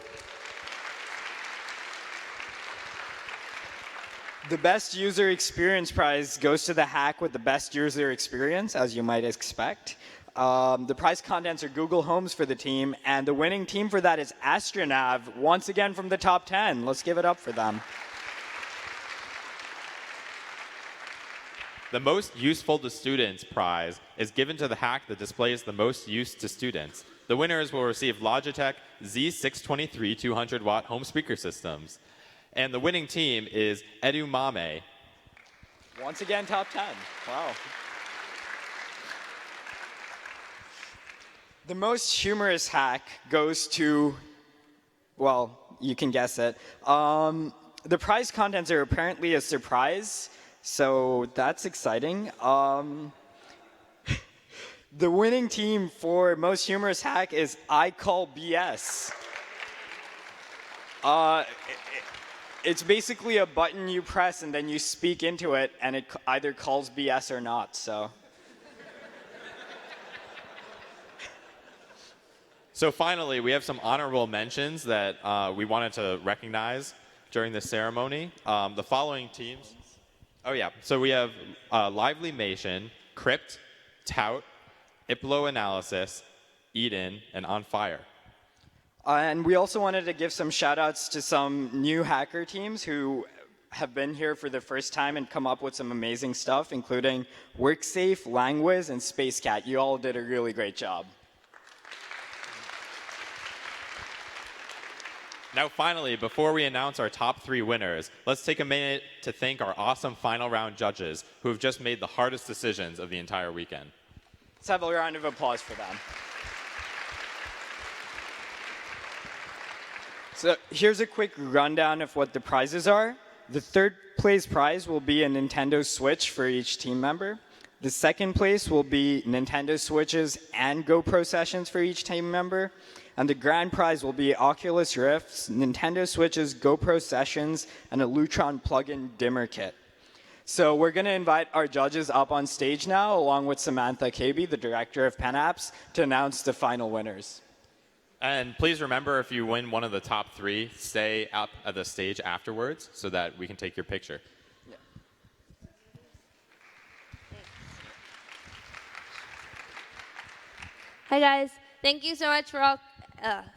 The best user experience prize goes to the hack with the best user experience, as you might expect. The prize contents are Google Homes for the team, and the winning team for that is Astronav, once again from the top 10. Let's give it up for them. The most useful to students prize is given to the hack that displays the most use to students. The winners will receive Logitech Z623 200-watt home speaker systems. And the winning team is Edumame. Once again, top 10. Wow. The most humorous hack goes to, well, you can guess it. The prize contents are apparently a surprise, so that's exciting. The winning team for most humorous hack is I Call BS. It's basically a button you press and then you speak into it, and it either calls BS or not. So finally, we have some honorable mentions that we wanted to recognize during this ceremony. The following teams. Oh yeah, so we have Lively-mation, Crypt, Tout, Iplo Analysis, Eden, and On Fire. And we also wanted to give some shout outs to some new hacker teams who have been here for the first time and come up with some amazing stuff, including WorkSafe, Langwiz, and SpaceCat. You all did a really great job. Now finally, before we announce our top 3 winners, let's take a minute to thank our awesome final round judges who have just made the hardest decisions of the entire weekend. Let's have a round of applause for them. So here's a quick rundown of what the prizes are. The third place prize will be a Nintendo Switch for each team member. The second place will be Nintendo Switches and GoPro sessions for each team member. And the grand prize will be Oculus Rifts, Nintendo Switches, GoPro sessions, and a Lutron plug-in dimmer kit. So we're going to invite our judges up on stage now, along with Samantha Kaby, the director of PennApps, to announce the final winners. And please remember, if you win one of the top 3, stay up at the stage afterwards so that we can take your picture. Yeah. Hi guys, thank you so much for all.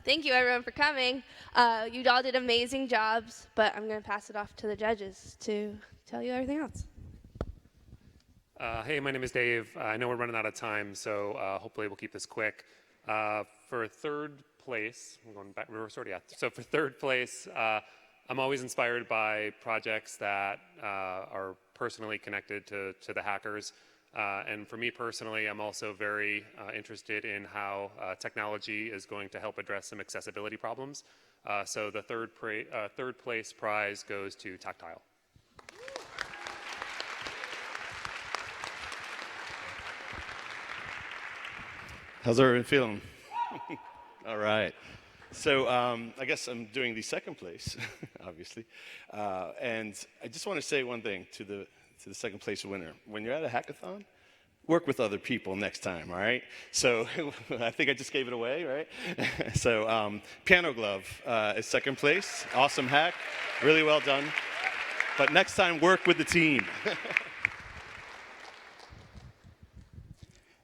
Thank you everyone for coming. You all did amazing jobs, but I'm going to pass it off to the judges to tell you everything else. Hey, my name is Dave. I know we're running out of time, so hopefully we'll keep this quick. For third place, I'm going back reverse order. Yeah. So for third place, I'm always inspired by projects that are personally connected to the hackers. And for me personally, I'm also very interested in how technology is going to help address some accessibility problems. So the third place prize goes to Tactile. How's everyone feeling? All right. So I guess I'm doing the second place, obviously. And I just want to say one thing to the second place winner. When you're at a hackathon, work with other people next time, all right? So I think I just gave it away, right? So Piano Glove is second place. Awesome hack. Really well done. But next time, work with the team.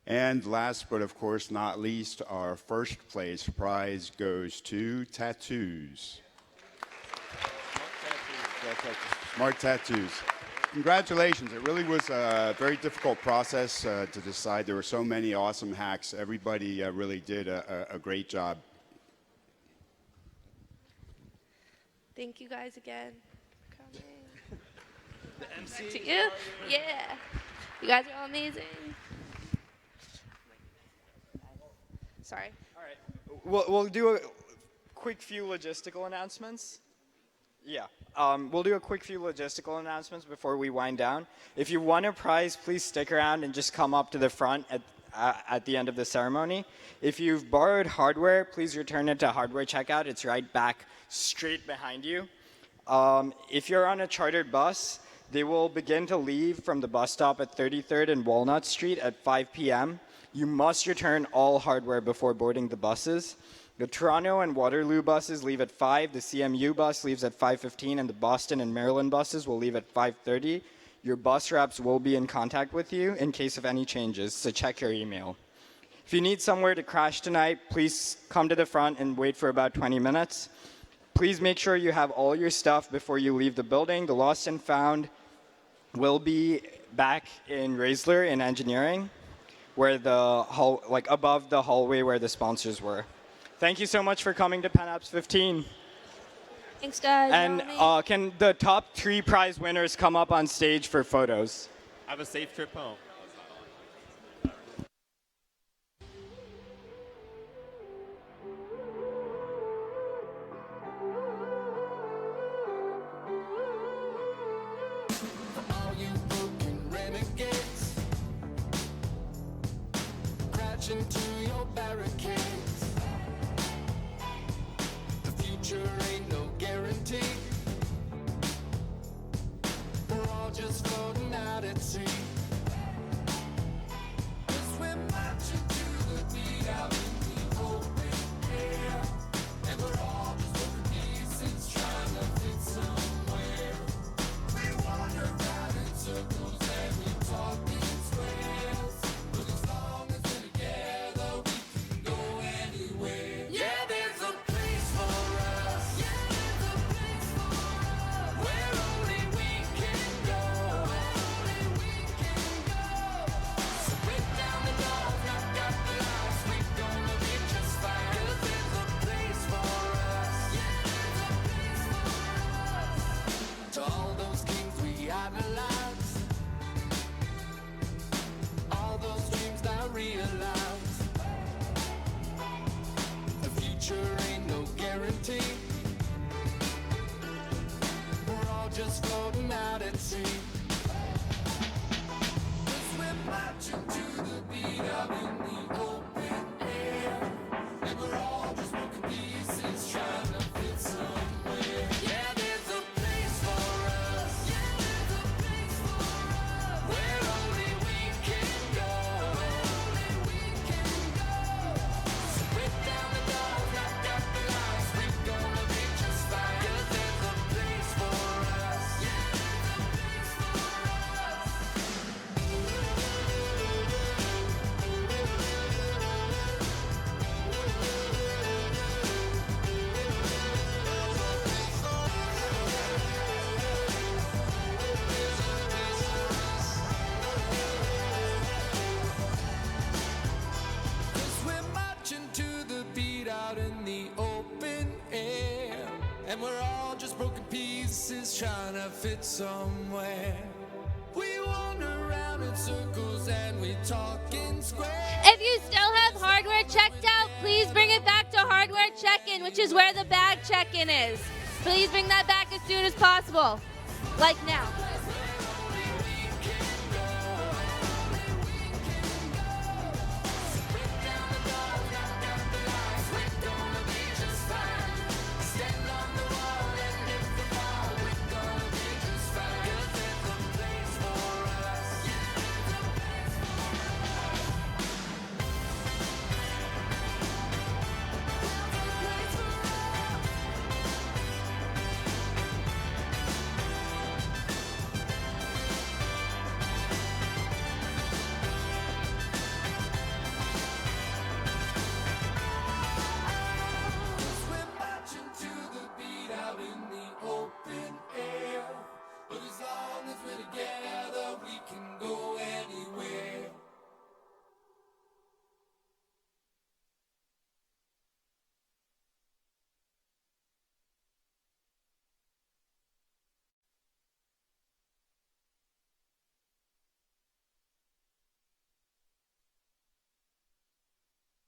And last but of course not least, our first place prize goes to tattoos. Smart tattoos. Congratulations. It really was a very difficult process to decide. There were so many awesome hacks. Everybody really did a great job. Thank you guys again for coming. The MC. Back to you. Yeah. You guys are all amazing. Sorry. All right. We'll do a quick few logistical announcements. Yeah. We'll do a quick few logistical announcements before we wind down. If you won a prize, please stick around and just come up to the front at the end of the ceremony. If you've borrowed hardware, please return it to hardware checkout. It's right back straight behind you. If you're on a chartered bus, they will begin to leave from the bus stop at 33rd and Walnut Street at 5 p.m. You must return all hardware before boarding the buses. The Toronto and Waterloo buses leave at 5, the CMU bus leaves at 5:15, and the Boston and Maryland buses will leave at 5:30. Your bus reps will be in contact with you in case of any changes, so check your email. If you need somewhere to crash tonight, please come to the front and wait for about 20 minutes. Please make sure you have all your stuff before you leave the building. The lost and found will be back in Raisler in engineering, where the above the hallway where the sponsors were. Thank you so much for coming to PennApps 15. Thanks, guys. And can the top 3 prize winners come up on stage for photos? Have a safe trip home. All you broken renegades, crash into your barricades. The future ain't no guarantee. We're all just floating out at sea. 'Cause we're marching to the beat out in the open air, and we're all just broken pieces trying to fit somewhere. We wander around in circles and we talk in squares, but as long as we're together, we can go anywhere. Yeah, there's a place for us. Yeah, there's a place for us. Where only we can go. Where only we can go. So break down the walls, knock out the lights. We're gonna be just fine. 'Cause there's a place for us. Yeah, there's a place for us. To all those kings we idolize, all those dreams not realized. The future ain't no guarantee. We're all just floating out at sea. 'Cause we're marching to the beat out in the open air, and we're all just broken pieces trying to fit somewhere. Yeah, there's a place for us. Yeah, there's a place for us. Where only we can go. Where only we can go. So break down the doors, knock out the lights. We're gonna be just fine. 'Cause there's a place for us. Yeah, there's a place for us. Cause we're marching to the beat out in the open air, and we're all just broken pieces trying to fit somewhere. We wander around in circles and we talk in squares. If you still have hardware checked out, please bring it back to hardware check-in, which is where the bag check-in is. Please bring that back as soon as possible, like now.